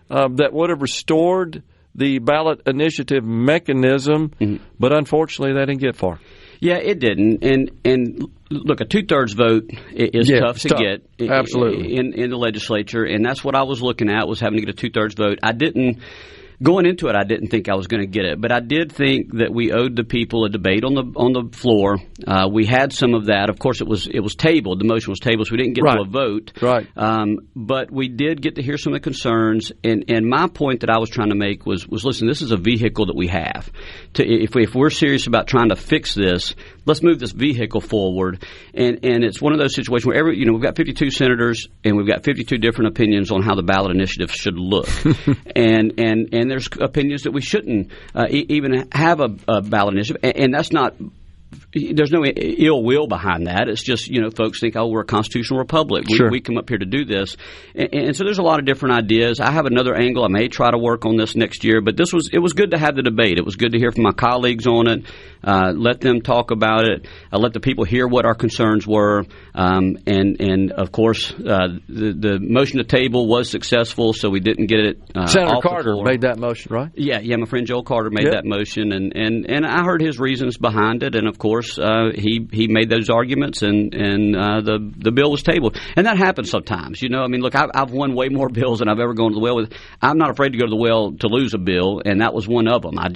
Speaker 3: that would have restored the ballot initiative mechanism, but unfortunately they didn't get far.
Speaker 14: Yeah, it didn't. And look, a 2/3 vote is tough to get
Speaker 3: Absolutely.
Speaker 14: in the legislature, and that's what I was looking at, was having to get a 2/3 vote. Going into it, I didn't think I was going to get it, but I did think that we owed the people a debate on the floor. We had some of that. Of course, it was tabled. The motion was tabled, so we didn't get to a vote.
Speaker 3: Right.
Speaker 14: But we did get to hear some of the concerns. And my point that I was trying to make was listen, this is a vehicle that we have. If we're serious about trying to fix this, let's move this vehicle forward. And it's one of those situations where we've got 52 senators and we've got 52 different opinions on how the ballot initiative should look. and there's opinions that we shouldn't even have a ballot initiative, and that's not. There's no ill will behind that. It's just, folks think, oh, we're a constitutional republic. We come up here to do this. And so there's a lot of different ideas. I have another angle. I may try to work on this next year. But it was good to have the debate. It was good to hear from my colleagues on it, let them talk about it, let the people hear what our concerns were. And of course, the motion to table was successful, so we didn't get it
Speaker 3: Senator
Speaker 14: off
Speaker 3: Carter
Speaker 14: the floor.
Speaker 3: made that motion, right?
Speaker 14: Yeah, my friend Joel Carter made that motion. And I heard his reasons behind it. And, of course, he made those arguments, and the bill was tabled. And that happens sometimes. Look, I've won way more bills than I've ever gone to the well with. I'm not afraid to go to the well to lose a bill, and that was one of them. I'm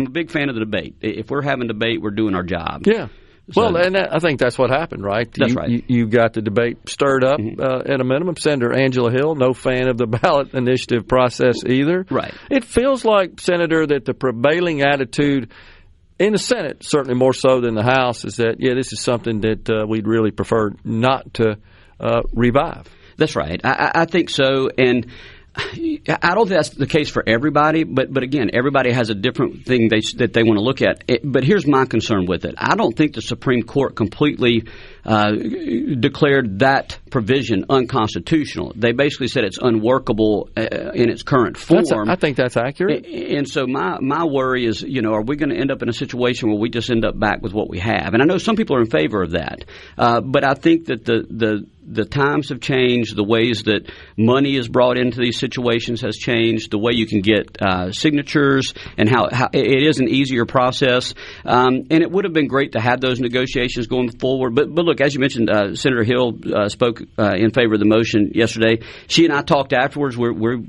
Speaker 14: a big fan of the debate. If we're having debate, we're doing our job.
Speaker 3: Yeah. Well, and I think that's what happened, right?
Speaker 14: That's right.
Speaker 3: You got the debate stirred up at a minimum. Senator Angela Hill, no fan of the ballot initiative process either.
Speaker 14: Right.
Speaker 3: It feels like, Senator, that the prevailing attitude in the Senate, certainly more so than the House, is that, this is something that we'd really prefer not to revive.
Speaker 14: That's right. I think so. And I don't think that's the case for everybody, but again, everybody has a different thing that they want to look at. But here's my concern with it. I don't think the Supreme Court completely declared that provision unconstitutional. They basically said it's unworkable in its current form.
Speaker 3: I think that's accurate.
Speaker 14: And so my worry is, are we going to end up in a situation where we just end up back with what we have? And I know some people are in favor of that, but I think that the times have changed. The ways that money is brought into these situations has changed. The way you can get signatures and how it is an easier process. And it would have been great to have those negotiations going forward. But look, as you mentioned, Senator Hill spoke in favor of the motion yesterday. She and I talked afterwards. We're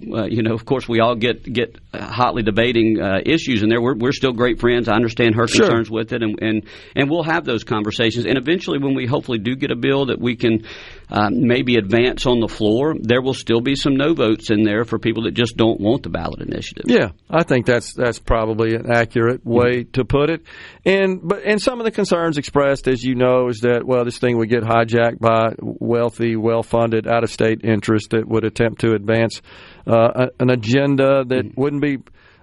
Speaker 14: of course, we all get hotly debating issues in there. We're still great friends. I understand her concerns with it, and we'll have those conversations. And eventually, when we hopefully do get a bill that we can maybe advance on the floor, there will still be some no votes in there for people that just don't want the ballot initiative.
Speaker 3: Yeah, I think that's probably an accurate way to put it. And some of the concerns expressed, as you know, is that, well, this thing would get hijacked by wealthy, well-funded, out-of-state interests that would attempt to advance an agenda that wouldn't be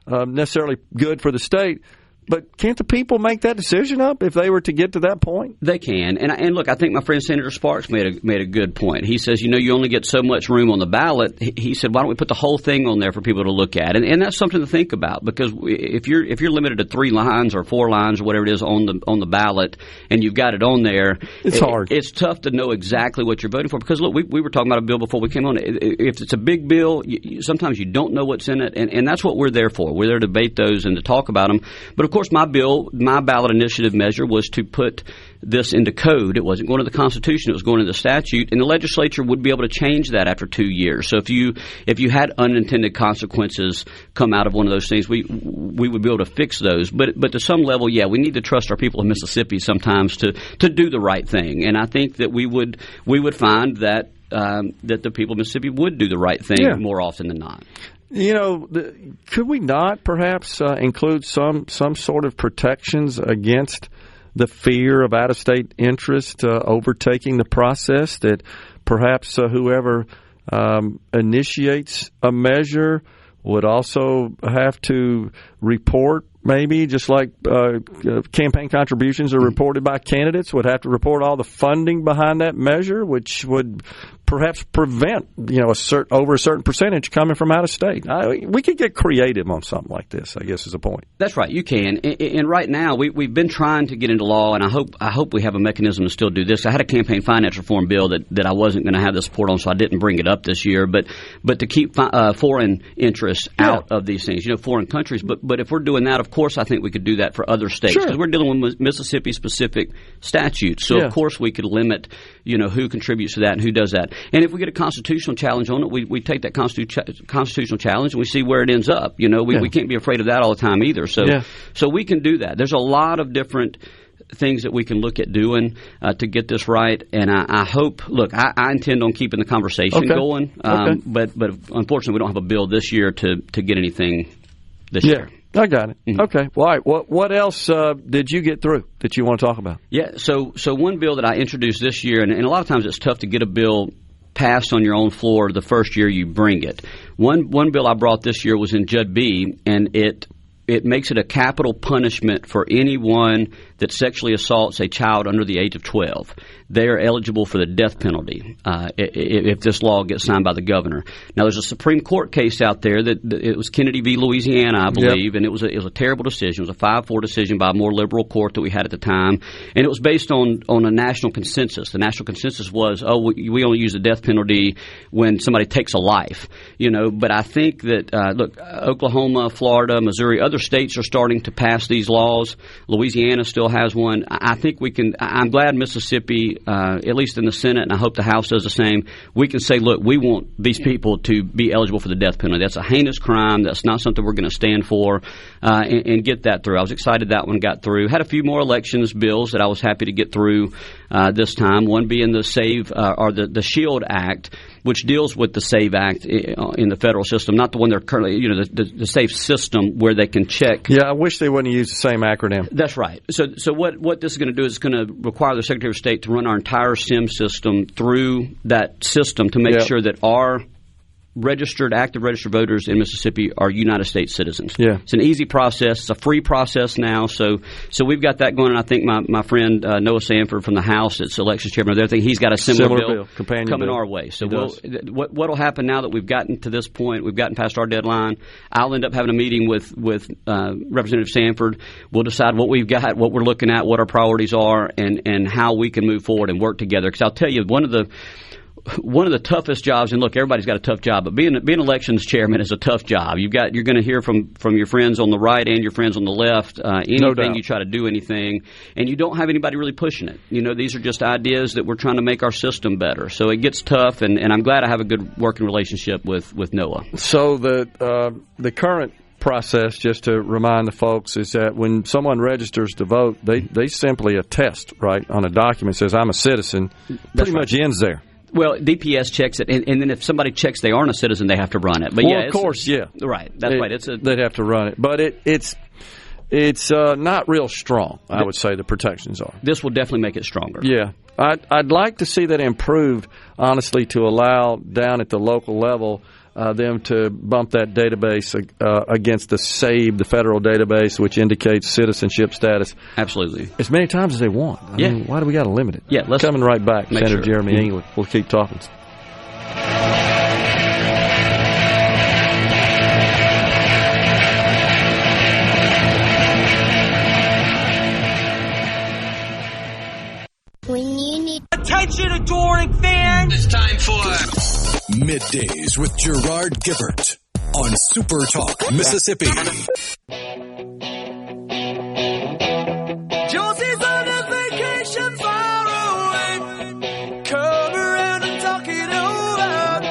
Speaker 3: necessarily good for the state. But can't the people make that decision up if they were to get to that point?
Speaker 14: They can. And look, I think my friend Senator Sparks made a good point. He says, you only get so much room on the ballot. He said, why don't we put the whole thing on there for people to look at? And that's something to think about, because if you're limited to 3 lines or 4 lines or whatever it is on the ballot, and you've got it on there,
Speaker 3: it's hard.
Speaker 14: It's tough to know exactly what you're voting for. Because look, we were talking about a bill before we came on. If it's a big bill, sometimes you don't know what's in it, and that's what we're there for. We're there to debate those and to talk about them. But of course, my ballot initiative measure was to put this into code. It wasn't going to the Constitution. It was going to the statute, and the legislature would be able to change that after 2 years. So if you had unintended consequences come out of one of those things, we would be able to fix those. But to some level, we need to trust our people in Mississippi sometimes to do the right thing. And I think that we would find that the people of Mississippi would do the right thing more often than not.
Speaker 3: Could we not perhaps include some sort of protections against the fear of out-of-state interest overtaking the process, that perhaps whoever initiates a measure would also have to report maybe, just like campaign contributions are reported by candidates, would have to report all the funding behind that measure, which would perhaps prevent, over a certain percentage coming from out of state. We could get creative on something like this, I guess is the point.
Speaker 14: That's right, you can. And right now, we've been trying to get into law, and I hope we have a mechanism to still do this. I had a campaign finance reform bill that I wasn't going to have the support on, so I didn't bring it up this year. But to keep foreign interests out of these things, foreign countries. But if we're doing that, of course, I think we could do that for other states, because we're dealing with Mississippi-specific statutes. So of course we could limit, who contributes to that and who does that. And if we get a constitutional challenge on it, we take that constitutional challenge and we see where it ends up. We can't be afraid of that all the time either. So we can do that. There's a lot of different things that we can look at doing to get this right. And I hope, look, I intend on keeping the conversation going. But unfortunately, we don't have a bill this year to get anything this year.
Speaker 3: I got it. Mm-hmm. Okay. Well, all right. What else did you get through that you want to talk about?
Speaker 14: Yeah. So one bill that I introduced this year, and a lot of times it's tough to get a bill passed on your own floor the first year you bring it. One bill I brought this year was in Judd B, and it makes it a capital punishment for anyone that sexually assaults a child under the age of 12. They are eligible for the death penalty if this law gets signed by the governor. Now, there's a Supreme Court case out there that it was Kennedy v. Louisiana, I believe, and it was a terrible decision. It was a 5-4 decision by a more liberal court that we had at the time, and it was based on a national consensus. The national consensus was, we only use the death penalty when somebody takes a life, But I think that look, Oklahoma, Florida, Missouri, other states are starting to pass these laws. Louisiana still has one. I think we can. I'm glad Mississippi, at least in the Senate, and I hope the House does the same. We can say, look, we want these people to be eligible for the death penalty. That's a heinous crime. That's not something we're going to stand for, and get that through. I was excited that one got through. Had a few more elections bills that I was happy to get through this time. One being the SAVE or the SHIELD Act, which deals with the SAVE Act in the federal system, not the one they're currently, the SAFE system where they can check.
Speaker 3: Yeah, I wish they wouldn't use the same acronym.
Speaker 14: That's right. So what this is going to do is it's going to require the Secretary of State to run our entire SIM system through that system to make sure that our active registered voters in Mississippi are United States citizens. Yeah. It's an easy process. It's a free process now. So we've got that going. And I think my friend Noah Sanford from the House, that's Elections Chairman there, I think he's got a similar bill coming our way. So what will happen now that we've gotten to this point, we've gotten past our deadline, I'll end up having a meeting with Representative Sanford. We'll decide what we've got, what we're looking at, what our priorities are, and how we can move forward and work together. Because I'll tell you, one of the toughest jobs, and look, everybody's got a tough job, but being elections chairman is a tough job. You're going to hear from your friends on the right and your friends on the left. Anything you try to do anything, and you don't have anybody really pushing it. These are just ideas that we're trying to make our system better. So it gets tough, and I'm glad I have a good working relationship with Noah.
Speaker 3: So the current process, just to remind the folks, is that when someone registers to vote, they simply attest, right, on a document that says I'm a citizen. Pretty much ends there.
Speaker 14: Well, DPS checks it, and then if somebody checks they aren't a citizen, they have to run it. But
Speaker 3: of course,
Speaker 14: right. That's right.
Speaker 3: They'd have to run it, but it's not real strong. I would say the protections are.
Speaker 14: This will definitely make it stronger.
Speaker 3: Yeah, I'd like to see that improved, honestly, to allow down at the local level them to bump that database against the SAVE, the federal database, which indicates citizenship status.
Speaker 14: Absolutely.
Speaker 3: As many times as they want. I mean, why do we got to limit it?
Speaker 14: Yeah, let's
Speaker 3: coming right back, Senator Jeremy England. We'll keep talking.
Speaker 13: When you need attention, adoring fans,
Speaker 1: it's time for Middays with Gerard Gibert on SuperTalk Mississippi.
Speaker 13: Josie's on a vacation far away. Come around and talk it over.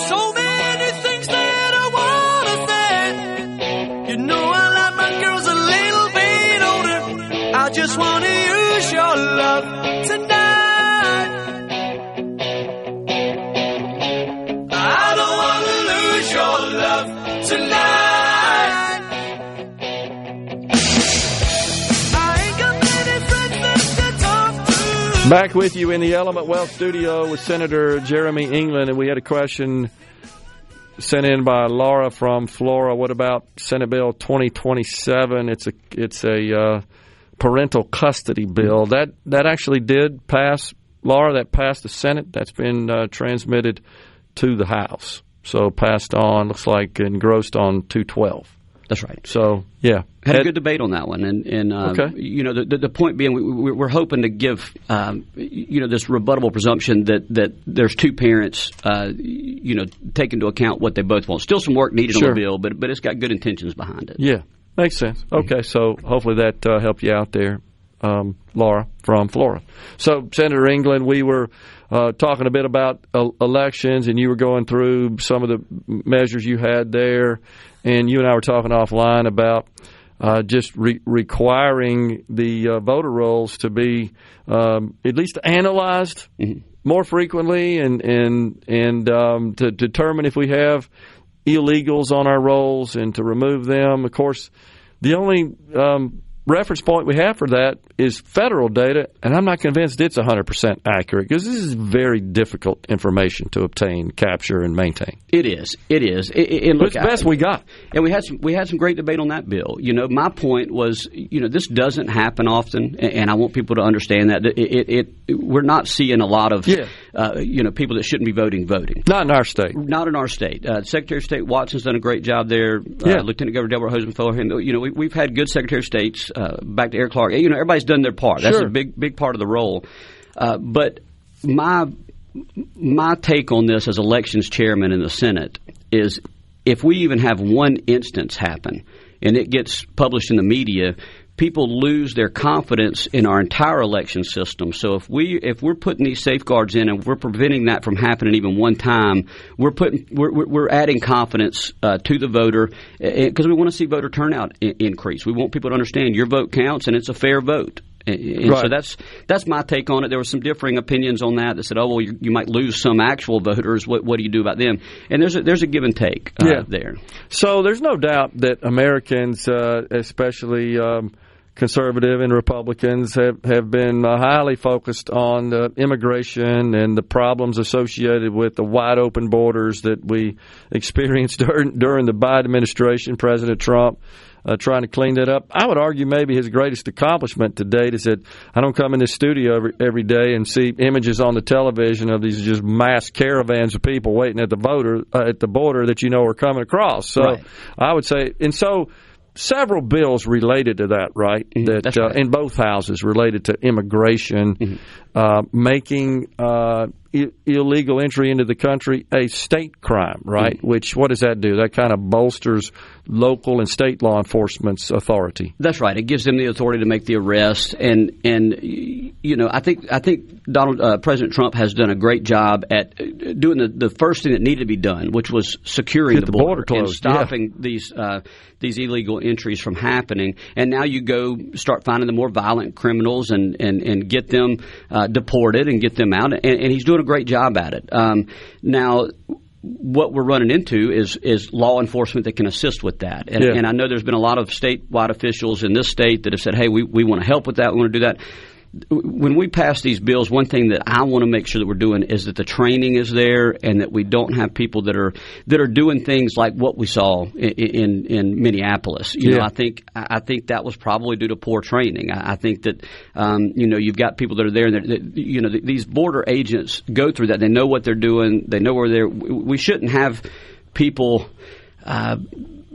Speaker 13: So many things that I want to say. You know I like my girls a little bit older. I just want to use your love tonight.
Speaker 3: Back with you in the Element Wealth studio with Senator Jeremy England, and we had a question sent in by Laura from Flora. What about Senate Bill 2027? It's a parental custody bill. That actually did pass, Laura. That passed the Senate. That's been transmitted to the House. So passed on, looks like engrossed on 212.
Speaker 14: That's right.
Speaker 3: So, yeah.
Speaker 14: Had a good debate on that one. And
Speaker 3: okay.
Speaker 14: The point being, we're hoping to give, this rebuttable presumption that there's two parents, take into account what they both want. Still some work needed on the bill, but it's got good intentions behind it.
Speaker 3: Yeah, makes sense. Okay, so hopefully that helped you out there, Laura from Flora. So, Senator England, we were talking a bit about elections, and you were going through some of the measures you had there, and you and I were talking offline about just requiring the voter rolls to be at least analyzed more frequently, and to determine if we have illegals on our rolls and to remove them. Of course, the only reference point we have for that is federal data, and I'm not convinced it's 100% accurate because this is very difficult information to obtain, capture, and maintain.
Speaker 14: It is. And
Speaker 3: look, it's the best we got.
Speaker 14: And we had some great debate on that bill. My point was, this doesn't happen often, and I want people to understand that we're not seeing a lot of people that shouldn't be voting.
Speaker 3: Not in our state.
Speaker 14: Not in our state. Secretary of State Watson's done a great job there. Lieutenant Governor Delbert Hoseman-Fuller. We've had good Secretary of States. Back to Eric Clark. Everybody's done their part. That's a big part of the role. But my take on this as elections chairman in the Senate is if we even have one instance happen and it gets published in the media, people lose their confidence in our entire election system. So if we're putting these safeguards in and we're preventing that from happening even one time, we're adding confidence to the voter because we want to see voter turnout increase. We want people to understand your vote counts and it's a fair vote. And
Speaker 3: right.
Speaker 14: So that's my take on it. There were some differing opinions on that said, oh, well, you might lose some actual voters. What do you do about them? And there's a give and take there.
Speaker 3: So there's no doubt that Americans, especially conservative and Republicans, have been highly focused on immigration and the problems associated with the wide open borders that we experienced during the Biden administration, President Trump. Trying to clean that up. I would argue maybe his greatest accomplishment to date is that I don't come in this studio every day and see images on the television of these just mass caravans of people waiting at the border that are coming across. So right. I would say, and so several bills related to that, right?
Speaker 14: Mm-hmm. That's right.
Speaker 3: In both houses related to immigration, making illegal entry into the country a state crime, right? Mm-hmm. Which, what does that do? That kind of bolsters local and state law enforcement's authority.
Speaker 14: That's right. It gives them the authority to make the arrest, and I think President Trump has done a great job at doing the first thing that needed to be done, which was securing the border
Speaker 3: closed,
Speaker 14: and stopping these illegal entries from happening. And now you go start finding the more violent criminals and get them deported and get them out. And he's doing a great job at it. Now, what we're running into is law enforcement that can assist with that. And I know there's been a lot of statewide officials in this state that have said, hey, we want to help with that. We want to do that. When we pass these bills, one thing that I want to make sure that we're doing is that the training is there and that we don't have people that are doing things like what we saw in Minneapolis. I think that was probably due to poor training. I think that you've got people that are there and that these border agents go through that. They know what they're doing. They know where they're. We shouldn't have people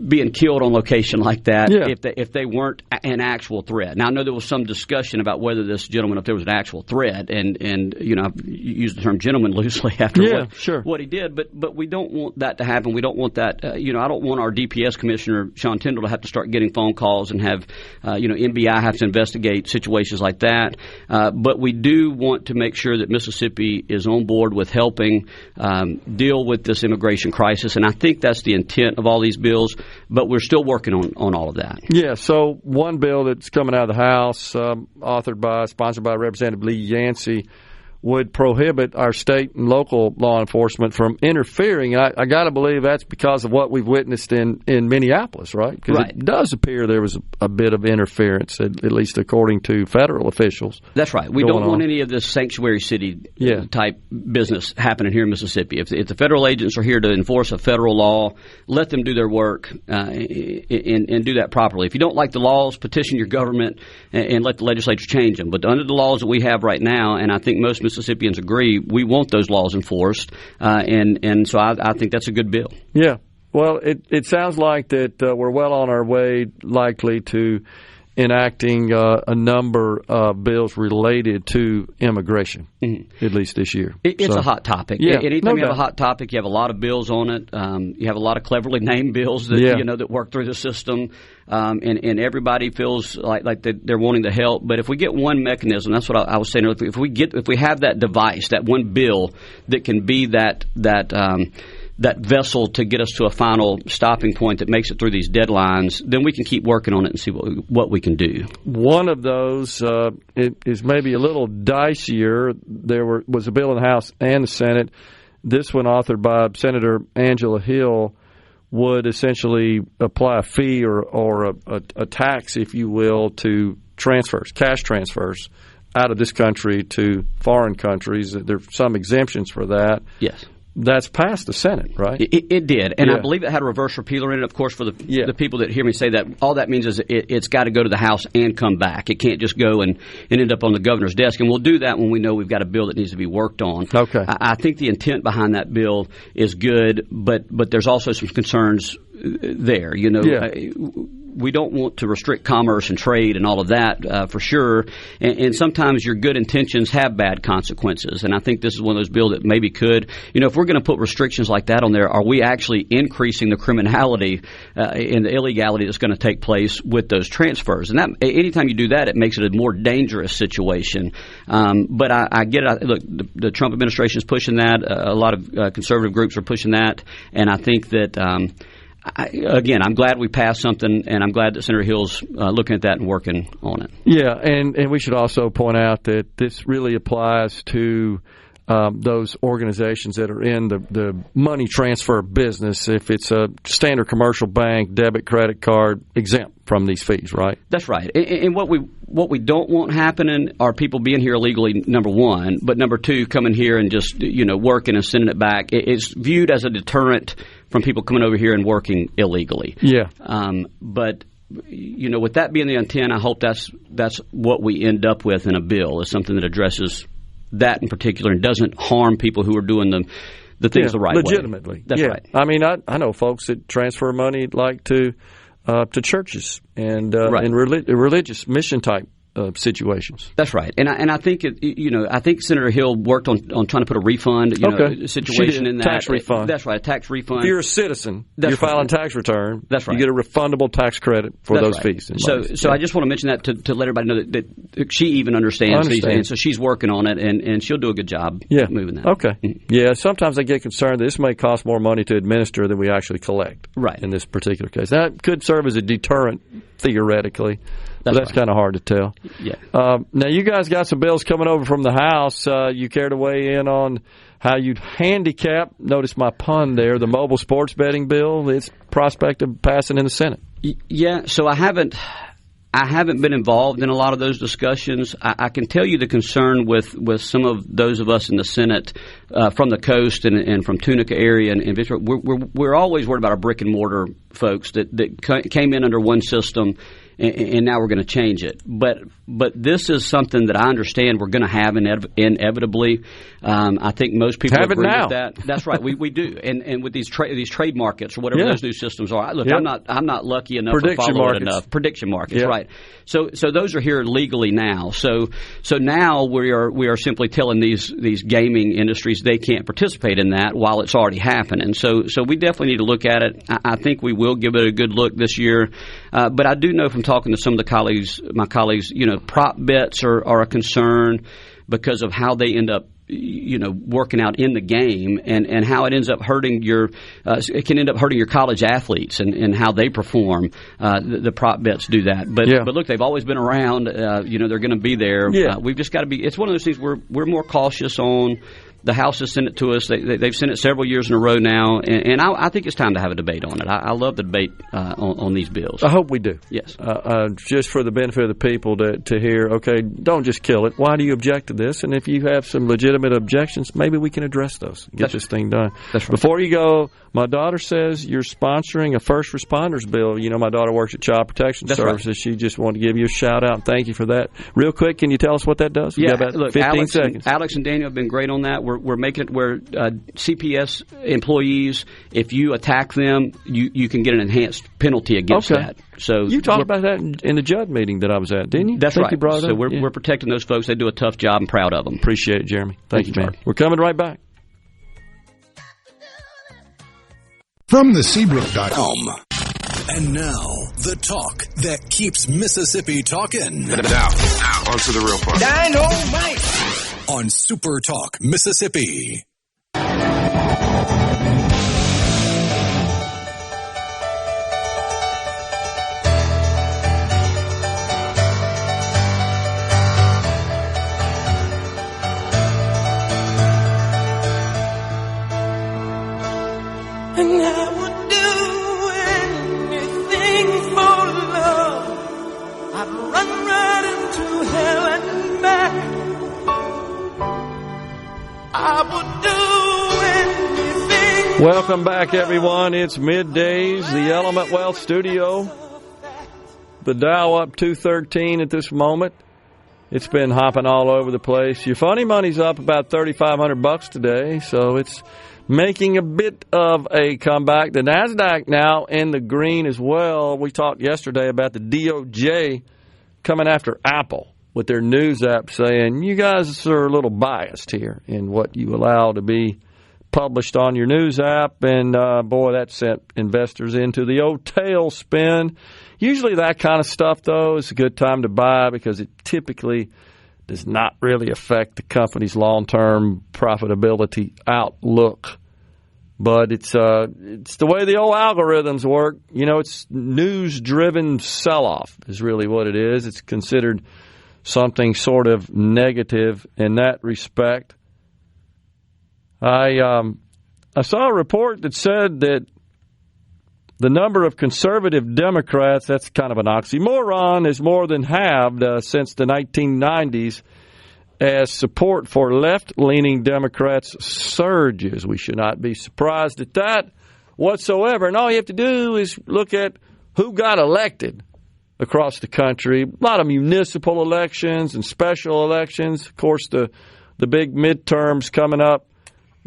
Speaker 14: being killed on location like that if they weren't an actual threat. Now, I know there was some discussion about whether this gentleman, if there was an actual threat, and I've used the term gentleman loosely after what he did, but we don't want that to happen. We don't want that. I don't want our DPS commissioner, Sean Tyndall, to have to start getting phone calls and have NBI have to investigate situations like that. But we do want to make sure that Mississippi is on board with helping deal with this immigration crisis, and I think that's the intent of all these bills. But we're still working on all of that.
Speaker 3: Yeah, so one bill that's coming out of the House, sponsored by Representative Lee Yancey, would prohibit our state and local law enforcement from interfering. I got to believe that's because of what we've witnessed in Minneapolis, right? Because it does appear there was a bit of interference, at least according to federal officials.
Speaker 14: That's right. We don't want any of this sanctuary city type business happening here in Mississippi. If the federal agents are here to enforce a federal law, let them do their work and do that properly. If you don't like the laws, petition your government and let the legislature change them. But under the laws that we have right now, and I think most Mississippians agree, we want those laws enforced, and so I think that's a good bill.
Speaker 3: Yeah. Well, it sounds like that we're well on our way, likely to enacting a number of bills related to immigration, at least this year.
Speaker 14: It's a hot topic.
Speaker 3: Yeah,
Speaker 14: anytime you have a hot topic, you have a lot of bills on it. You have a lot of cleverly named bills that that work through the system, and everybody feels like they're wanting to help. But if we get one mechanism, that's what I was saying earlier. If we have that device, that one bill that can be that vessel to get us to a final stopping point that makes it through these deadlines, then we can keep working on it and see what we can do.
Speaker 3: One of those is maybe a little dicier. There was a bill in the House and the Senate. This one, authored by Senator Angela Hill, would essentially apply a fee or a tax, if you will, to transfers, cash transfers out of this country to foreign countries. There are some exemptions for that.
Speaker 14: Yes.
Speaker 3: That's passed the Senate, right?
Speaker 14: It did, and I believe it had a reverse repealer in it. Of course, for the people that hear me say that, all that means is it's got to go to the House and come back. It can't just go and end up on the governor's desk, and we'll do that when we know we've got a bill that needs to be worked on.
Speaker 3: Okay.
Speaker 14: I think the intent behind that bill is good, but there's also some concerns there. We don't want to restrict commerce and trade and all of that for sure. And sometimes your good intentions have bad consequences. And I think this is one of those bills that maybe could. If we're going to put restrictions like that on there, are we actually increasing the criminality and the illegality that's going to take place with those transfers? And that anytime you do that, it makes it a more dangerous situation. But I get it. Look, the Trump administration is pushing that. A lot of conservative groups are pushing that. And I think that again, I'm glad we passed something, and I'm glad that Senator Hill's looking at that and working on it.
Speaker 3: Yeah, and we should also point out that this really applies to those organizations that are in the money transfer business. If it's a standard commercial bank, debit, credit card, exempt from these fees, right?
Speaker 14: That's right. And what we don't want happening are people being here illegally, number one, but number two, coming here and just working and sending it back. It's viewed as a deterrent from people coming over here and working illegally.
Speaker 3: Yeah.
Speaker 14: But with that being the intent, I hope that's what we end up with in a bill, is something that addresses that in particular and doesn't harm people who are doing the things the right way.
Speaker 3: Legitimately.
Speaker 14: That's right.
Speaker 3: I mean, I know folks that transfer money to churches and in religious mission type situations.
Speaker 14: That's right, and I think I think Senator Hill worked on trying to put a refund situation in that
Speaker 3: tax refund.
Speaker 14: That's right, a tax refund.
Speaker 3: If you're a citizen, you're filing a tax return.
Speaker 14: That's right.
Speaker 3: You get a refundable tax credit for those fees.
Speaker 14: So I just want to mention that to let everybody know that she even understands these, and so she's working on it, and she'll do a good job moving that.
Speaker 3: Okay. Yeah. Sometimes I get concerned that this may cost more money to administer than we actually collect.
Speaker 14: Right.
Speaker 3: In this particular case, that could serve as a deterrent theoretically. That's kind of hard to tell.
Speaker 14: Yeah.
Speaker 3: Now, you guys got some bills coming over from the House. You care to weigh in on how you'd handicap, notice my pun there, the mobile sports betting bill, its prospect of passing in the Senate?
Speaker 14: Yeah, so I haven't been involved in a lot of those discussions. I can tell you the concern with some of those of us in the Senate from the coast and from Tunica area and Victoria. We're always worried about our brick and mortar folks that came in under one system, and now we're going to change it. But this is something that I understand we're going to have inevitably. I think most people agree with that. That's right, we do. And with these trade markets or whatever those new systems are. Look, I'm not lucky enough to follow it enough. Prediction markets, right? So those are here legally now. So now we are simply telling these gaming industries they can't participate in that while it's already happening. So we definitely need to look at it. I think we will give it a good look this year. But I do know from talking to some of my colleagues, prop bets are a concern because of how they end up working out in the game, and how it ends up hurting it can end up hurting your college athletes and how they perform. The prop bets do that, but look, they've always been around. They're going to be there. We've just got to be. It's one of those things we're more cautious on. The House has sent it to us. They've sent it several years in a row now, and I think it's time to have a debate on it. I love the debate on these bills.
Speaker 3: I hope we do.
Speaker 14: Yes.
Speaker 3: Just for the benefit of the people to hear, okay, don't just kill it. Why do you object to this? And if you have some legitimate objections, maybe we can address those and get this thing done.
Speaker 14: That's right.
Speaker 3: Before you go, my daughter says you're sponsoring a first responders bill. My daughter works at Child Protection Services. Right. She just wanted to give you a shout-out and thank you for that. Real quick, can you tell us what that does?
Speaker 14: Yeah,
Speaker 3: about
Speaker 14: look,
Speaker 3: 15 seconds.
Speaker 14: Alex and Daniel have been great on that. We're making it where CPS employees, if you attack them, you can get an enhanced penalty against that. So
Speaker 3: you talked about that in the Judd meeting that I was at, didn't you?
Speaker 14: That's right.
Speaker 3: You brought it
Speaker 14: so
Speaker 3: up?
Speaker 14: We're protecting those folks. They do a tough job. and proud of them.
Speaker 3: Appreciate it, Jeremy. Thank you, man.
Speaker 14: Charlie.
Speaker 3: We're coming right back.
Speaker 2: From the Seabrook.com.
Speaker 1: And now, the talk that keeps Mississippi talking.
Speaker 10: Now, on to the real part.
Speaker 1: Dynamite! On Super Talk Mississippi.
Speaker 13: And I would do anything for love. I'd run right into hell and back. I would do anything.
Speaker 3: Welcome back, everyone. It's Middays, the Element Wealth Studio. The Dow up 213 at this moment. It's been hopping all over the place. Your funny money's up about $3,500 today, so it's making a bit of a comeback. The NASDAQ now in the green as well. We talked yesterday about the DOJ coming after Apple with their news app saying, you guys are a little biased here in what you allow to be published on your news app. And, boy, that sent investors into the old tailspin. Usually that kind of stuff, though, is a good time to buy because it typically does not really affect the company's long-term profitability outlook. But it's the way the old algorithms work. It's news-driven sell-off is really what it is. It's considered something sort of negative in that respect. I saw a report that said that the number of conservative Democrats, that's kind of an oxymoron, is more than halved since the 1990s as support for left-leaning Democrats surges. We should not be surprised at that whatsoever. And all you have to do is look at who got elected across the country. A lot of municipal elections and special elections. Of course, the big midterms coming up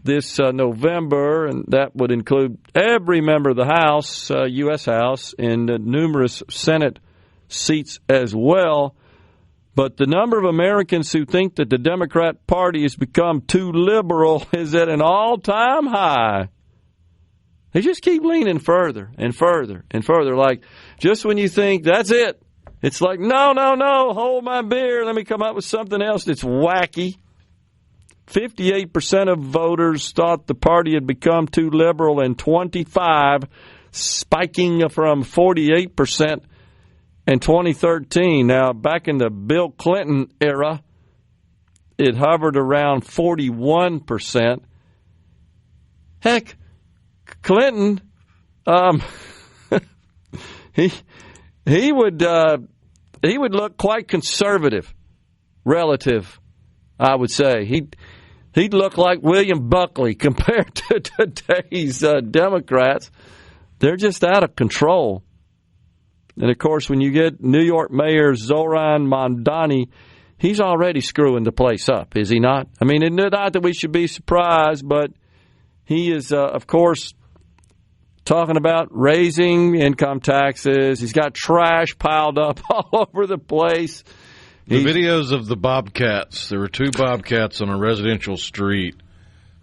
Speaker 3: this November, and that would include every member of the House, U.S. House, and numerous Senate seats as well. But the number of Americans who think that the Democrat Party has become too liberal is at an all-time high. They just keep leaning further and further and further. Like, just when you think that's it, it's like, no, hold my beer. Let me come up with something else that's wacky. 58% of voters thought the party had become too liberal, and 25%, spiking from 48% in 2013. Now, back in the Bill Clinton era, it hovered around 41%. Heck, Clinton, he would look quite conservative, relative, I would say. He'd look like William Buckley compared to today's Democrats. They're just out of control. And, of course, when you get New York Mayor Zoran Mondani, he's already screwing the place up, is he not? I mean, not that we should be surprised, but he is, of course, talking about raising income taxes. He's got trash piled up all over the place.
Speaker 4: The videos of the bobcats, there were 2 bobcats on a residential street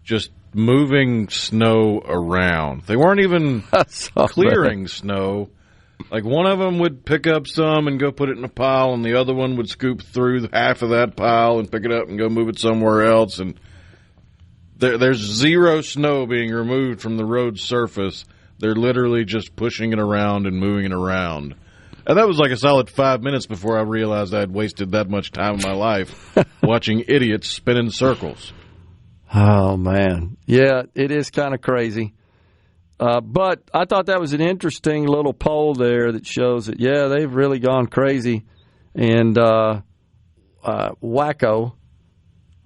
Speaker 4: just moving snow around. They weren't even clearing snow. Like, one of them would pick up some and go put it in a pile, and the other one would scoop through half of that pile and pick it up and go move it somewhere else. And There's zero snow being removed from the road surface. They're literally just pushing it around and moving it around. And that was like a solid 5 minutes before I realized I had wasted that much time in my life watching idiots spin in circles.
Speaker 3: Oh, man. Yeah, it is kind of crazy. But I thought that was an interesting little poll there that shows that, yeah, they've really gone crazy. And wacko,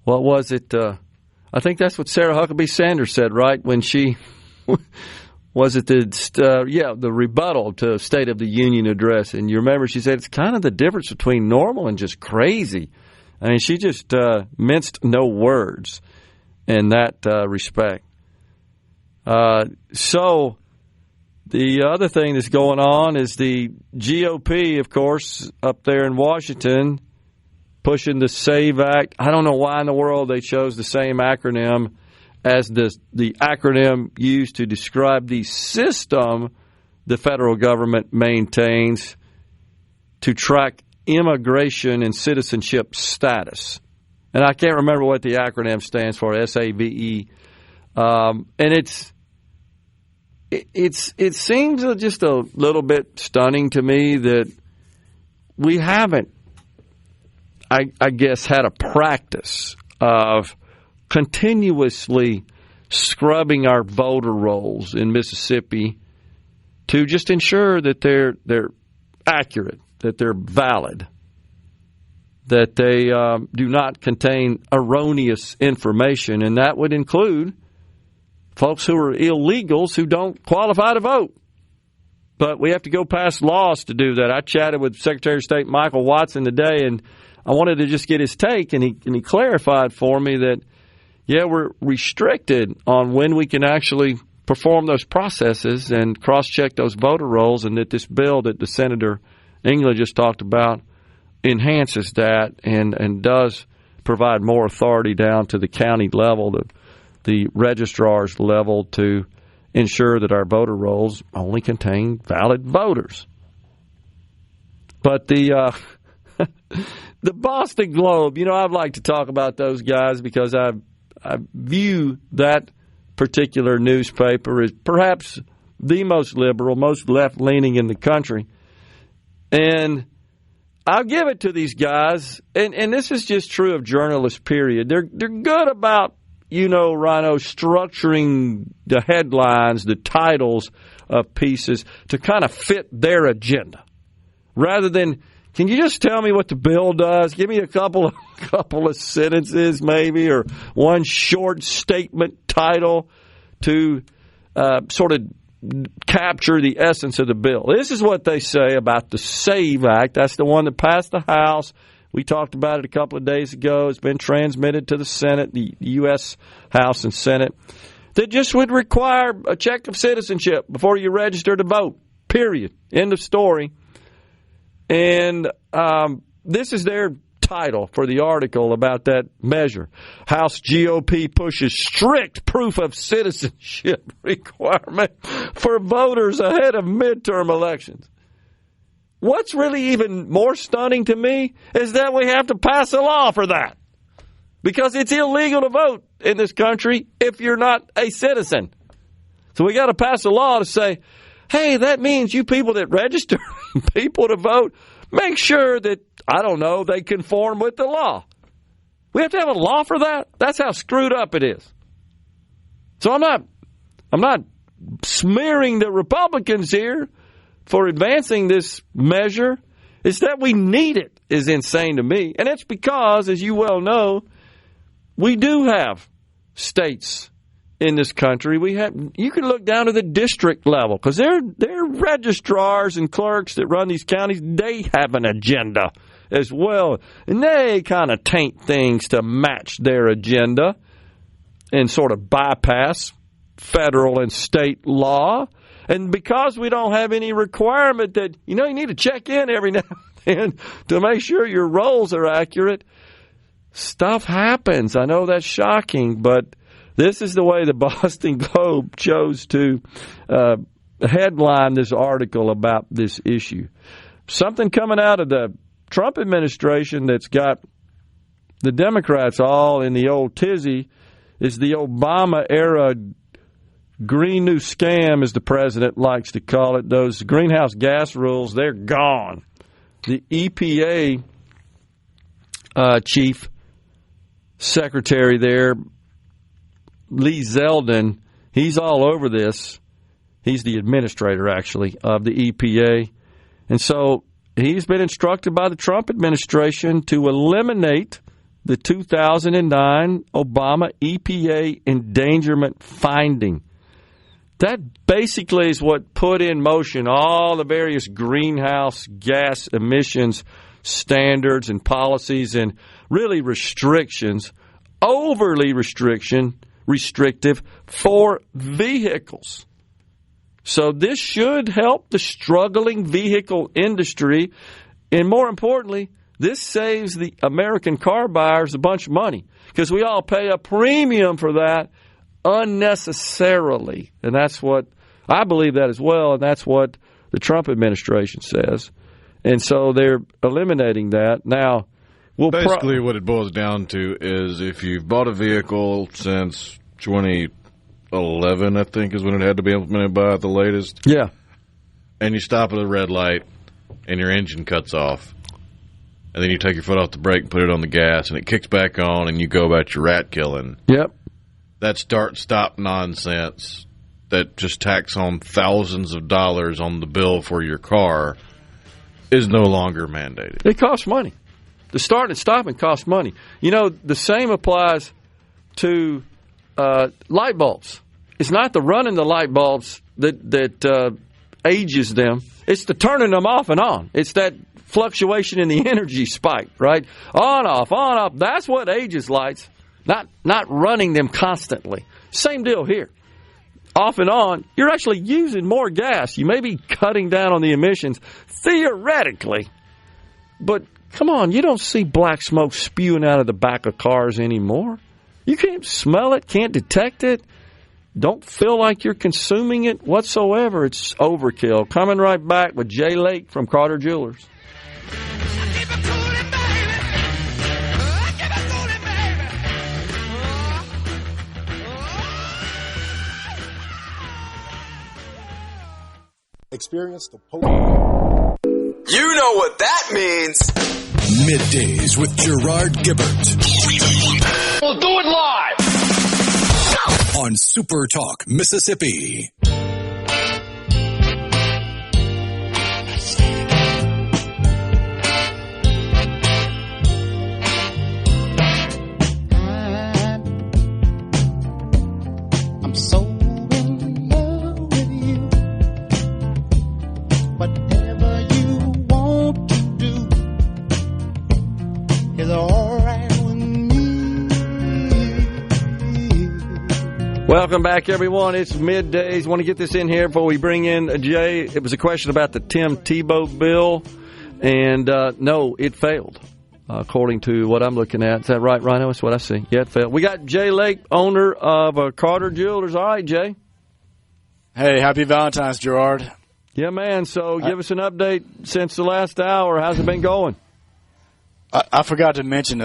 Speaker 3: what was it? I think that's what Sarah Huckabee Sanders said, right, when she was it the rebuttal to State of the Union address. And you remember she said it's kind of the difference between normal and just crazy. I mean, she just minced no words in that respect. So the other thing that's going on is the GOP, of course, up there in Washington, pushing the SAVE Act. I don't know why in the world they chose the same acronym as the acronym used to describe the system the federal government maintains to track immigration and citizenship status. And I can't remember what the acronym stands for, SAVE. And it seems just a little bit stunning to me that we haven't, I guess, had a practice of continuously scrubbing our voter rolls in Mississippi to just ensure that they're accurate, that they're valid, that they do not contain erroneous information, and that would include folks who are illegals who don't qualify to vote. But we have to go pass laws to do that. I chatted with Secretary of State Michael Watson today, and I wanted to just get his take, and he clarified for me that, yeah, we're restricted on when we can actually perform those processes and cross-check those voter rolls, and that this bill that the Senator England just talked about enhances that and does provide more authority down to the county level, the registrar's level, to ensure that our voter rolls only contain valid voters. But the Boston Globe, I'd like to talk about those guys because I view that particular newspaper as perhaps the most liberal, most left-leaning in the country. And I'll give it to these guys, and this is just true of journalists, period. They're good about, Rhino, structuring the headlines, the titles of pieces to kind of fit their agenda. Rather than, can you just tell me what the bill does? Give me a couple of sentences maybe, or one short statement title to sort of capture the essence of the bill. This is what they say about the SAVE Act. That's the one that passed the House. We talked about it a couple of days ago. It's been transmitted to the Senate, the U.S. House and Senate, that just would require a check of citizenship before you register to vote, period. End of story. And this is their title for the article about that measure. House GOP pushes strict proof of citizenship requirement for voters ahead of midterm elections. What's really even more stunning to me is that we have to pass a law for that, because it's illegal to vote in this country if you're not a citizen. So we got to pass a law to say, hey, that means you people that register people to vote, make sure that, I don't know, they conform with the law. We have to have a law for that? That's how screwed up it is. So I'm not smearing the Republicans here for advancing this measure. It's that we need it is insane to me. And it's because, as you well know, we do have states in this country. You can look down to the district level, because they're registrars and clerks that run these counties. They have an agenda as well, and they kind of taint things to match their agenda and sort of bypass federal and state law. And because we don't have any requirement that, you need to check in every now and then to make sure your rolls are accurate, stuff happens. I know that's shocking, but this is the way the Boston Globe chose to headline this article about this issue. Something coming out of the Trump administration that's got the Democrats all in the old tizzy is the Obama-era Green New Scam, as the president likes to call it. Those greenhouse gas rules, they're gone. The EPA chief secretary there, Lee Zeldin, he's all over this. He's the administrator, actually, of the EPA. And so he's been instructed by the Trump administration to eliminate the 2009 Obama EPA endangerment finding. That basically is what put in motion all the various greenhouse gas emissions standards and policies and really restrictions, overly restrictive for vehicles. So this should help the struggling vehicle industry, and more importantly, this saves the American car buyers a bunch of money because we all pay a premium for that unnecessarily. And that's what I believe that as well, and that's what the Trump administration says. And so they're eliminating that. Now,
Speaker 4: basically what it boils down to is if you've bought a vehicle since 2011, I think, is when it had to be implemented by the latest.
Speaker 3: Yeah.
Speaker 4: And you stop at a red light and your engine cuts off. And then you take your foot off the brake and put it on the gas and it kicks back on and you go about your rat killing.
Speaker 3: Yep.
Speaker 4: That start-stop nonsense that just tacks on thousands of dollars on the bill for your car is no longer mandated.
Speaker 3: It costs money. The start and stopping costs money. You know, the same applies to light bulbs. It's not the running the light bulbs that ages them. It's the turning them off and on. It's that fluctuation in the energy spike, right? On, off. That's what ages lights, not running them constantly. Same deal here. Off and on, you're actually using more gas. You may be cutting down on the emissions, theoretically. But, come on, you don't see black smoke spewing out of the back of cars anymore. You can't smell it, can't detect it, don't feel like you're consuming it whatsoever. It's overkill. Coming right back with Jay Lake from Carter Jewelers.
Speaker 15: Experience the
Speaker 16: You know what that means.
Speaker 1: Middays with Gerard Gibert.
Speaker 11: We'll do it live
Speaker 1: on SuperTalk Mississippi.
Speaker 13: I'm so in love with you. Whatever you want to do is all right with me.
Speaker 3: Welcome back, everyone. It's Middays. Want to get this in here before we bring in Jay. It was a question about the Tim Tebow bill, and no, it failed, according to what I'm looking at. Is that right, Rhino? That's what I see. Yeah, it failed. We got Jay Lake, owner of Carter Jewelers. All right, Jay.
Speaker 7: Hey, happy Valentine's, Gerard.
Speaker 3: Yeah, man. So give us an update since the last hour. How's it been going?
Speaker 7: I forgot to mention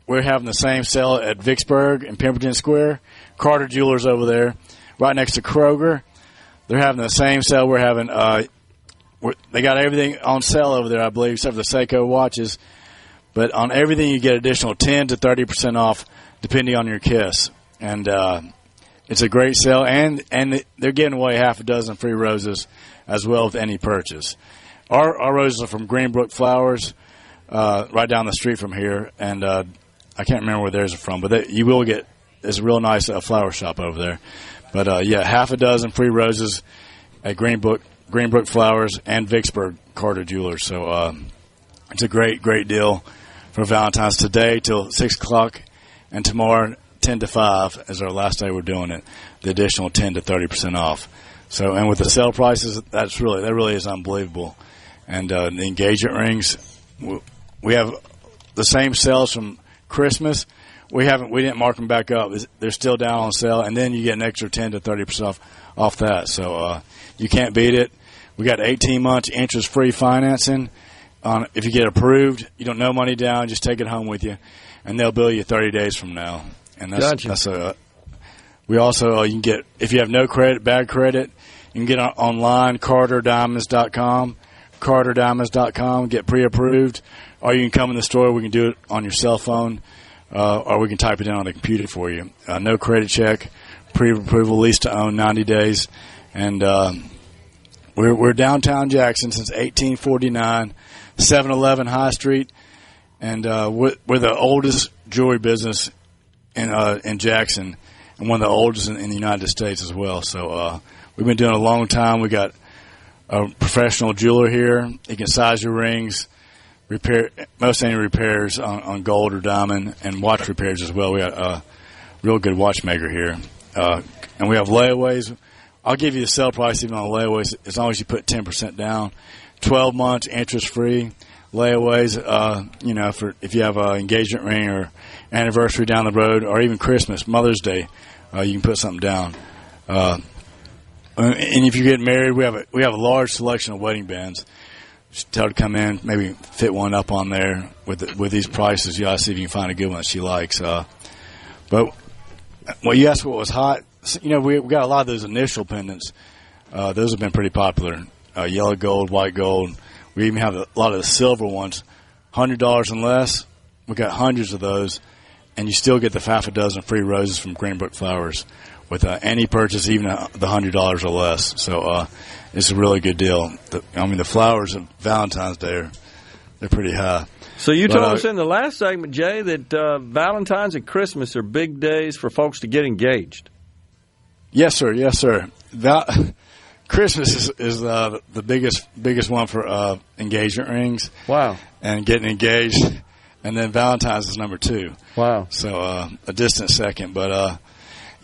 Speaker 7: we're having the same sale at Vicksburg and Pemberton Square. Carter Jewelers over there, right next to Kroger. They're having the same sale we're having. They got everything on sale over there, I believe, except for the Seiko watches. But on everything, you get additional 10 to 30% off, depending on your kiss. And it's a great sale, and they're giving away half a dozen free roses as well with any purchase. Our roses are from Greenbrook Flowers, right down the street from here, and I can't remember where theirs are from, but you will get. There's a real nice flower shop over there. But yeah, half a dozen free roses at Greenbrook Flowers and Vicksburg Carter Jewelers. So it's a great deal for Valentine's today till 6 o'clock, and tomorrow 10 to 5 is our last day we're doing it. The additional 10 to 30% off. So, and with the sale prices, that really is unbelievable. And the engagement rings, we have the same sales from Christmas. We didn't mark them back up. They're still down on sale, and then you get an extra 10 to 30% off that. So you can't beat it. We got 18 months interest-free financing. If you get approved, you don't know money down, just take it home with you, and they'll bill you 30 days from now. And that's We also, you can get, if you have no credit, bad credit, you can get online, carterdiamonds.com, get pre-approved, or you can come in the store. We can do it on your cell phone, or we can type it in on the computer for you. No credit check, pre-approval, lease to own, 90 days. And we're downtown Jackson since 1849, 711 High Street. And we're the oldest jewelry business in Jackson, and one of the oldest in the United States as well. So we've been doing it a long time. We got a professional jeweler here. He can size your rings, repair most any repairs on gold or diamond, and watch repairs as well. We got a real good watchmaker here, and we have layaways. I'll give you the sale price even on layaways as long as you put 10% down. 12 months interest free. Layaways, for if you have an engagement ring or anniversary down the road, or even Christmas, Mother's Day, you can put something down. And if you get married, we have a large selection of wedding bands. Just tell her to come in, maybe fit one up on there with these prices. You gotta see if you can find a good one that she likes. But you asked what was hot. We got a lot of those initial pendants. Those have been pretty popular. Yellow gold, white gold. We even have a lot of the silver ones, $100 and less. We got hundreds of those, and you still get the half a dozen free roses from Greenbrook Flowers with any purchase, even the $100 or less. So it's a really good deal. The flowers of Valentine's Day they're pretty high.
Speaker 3: So you told us in the last segment, Jay, that Valentine's and Christmas are big days for folks to get engaged.
Speaker 7: Yes, sir. Yes, sir. Christmas is the biggest one for engagement rings.
Speaker 3: Wow.
Speaker 7: And getting engaged, and then Valentine's is number 2.
Speaker 3: Wow.
Speaker 7: So a distant second, but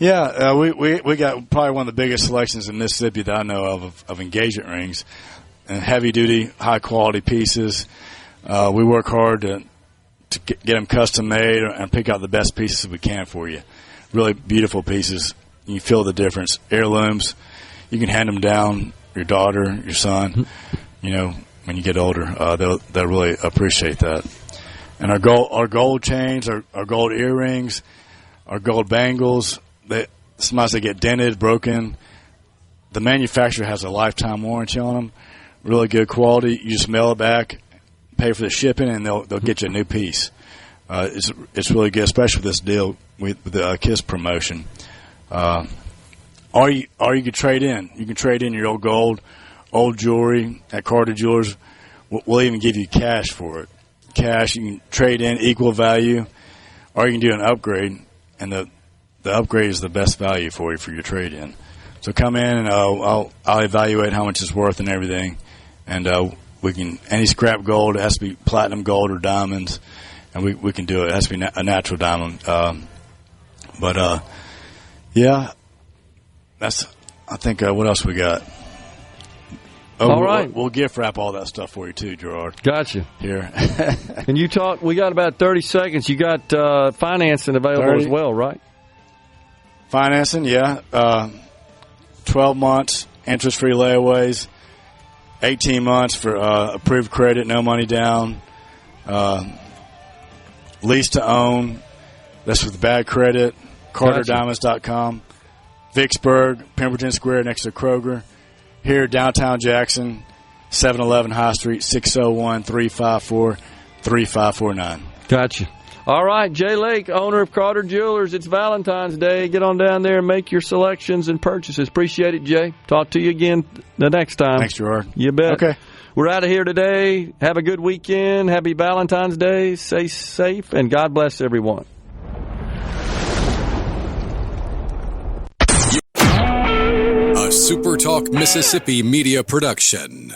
Speaker 7: we got probably one of the biggest selections in Mississippi that I know of engagement rings, and heavy duty, high quality pieces. We work hard to get them custom made and pick out the best pieces we can for you. Really beautiful pieces. You feel the difference. Heirlooms. You can hand them down, your daughter, your son, when you get older. They'll really appreciate that. And our gold chains, our gold earrings, our gold bangles, sometimes they get dented, broken. The manufacturer has a lifetime warranty on them. Really good quality. You just mail it back, pay for the shipping, and they'll get you a new piece. It's really good, especially with this deal with the KISS promotion. Or you can trade in. You can trade in your old gold, old jewelry at Carter Jewelers. We'll even give you cash for it. Cash, you can trade in equal value, or you can do an upgrade, and the upgrade is the best value for you for your trade-in. So come in, and I'll evaluate how much it's worth and everything, and any scrap gold, it has to be platinum gold or diamonds, and we can do it. It has to be a natural diamond. I think what else we got?
Speaker 3: All right.
Speaker 7: We'll gift wrap all that stuff for you too, Gerard.
Speaker 3: Gotcha.
Speaker 7: Here.
Speaker 3: And you talk. We got about 30 seconds. You got financing available as well, right?
Speaker 7: Financing, yeah. 12 months, interest-free layaways. 18 months for approved credit, no money down. Lease to own. That's with bad credit. CarterDiamonds.com. Vicksburg, Pemberton Square next to Kroger. Here, downtown Jackson, 711 High Street, 601-354-3549.
Speaker 3: Gotcha. All right, Jay Lake, owner of Carter Jewelers. It's Valentine's Day. Get on down there and make your selections and purchases. Appreciate it, Jay. Talk to you again the next time.
Speaker 7: Thanks, Gerard.
Speaker 3: You bet.
Speaker 7: Okay.
Speaker 3: We're out of here today. Have a good weekend. Happy Valentine's Day. Stay safe, and God bless everyone.
Speaker 1: A SuperTalk Mississippi media production.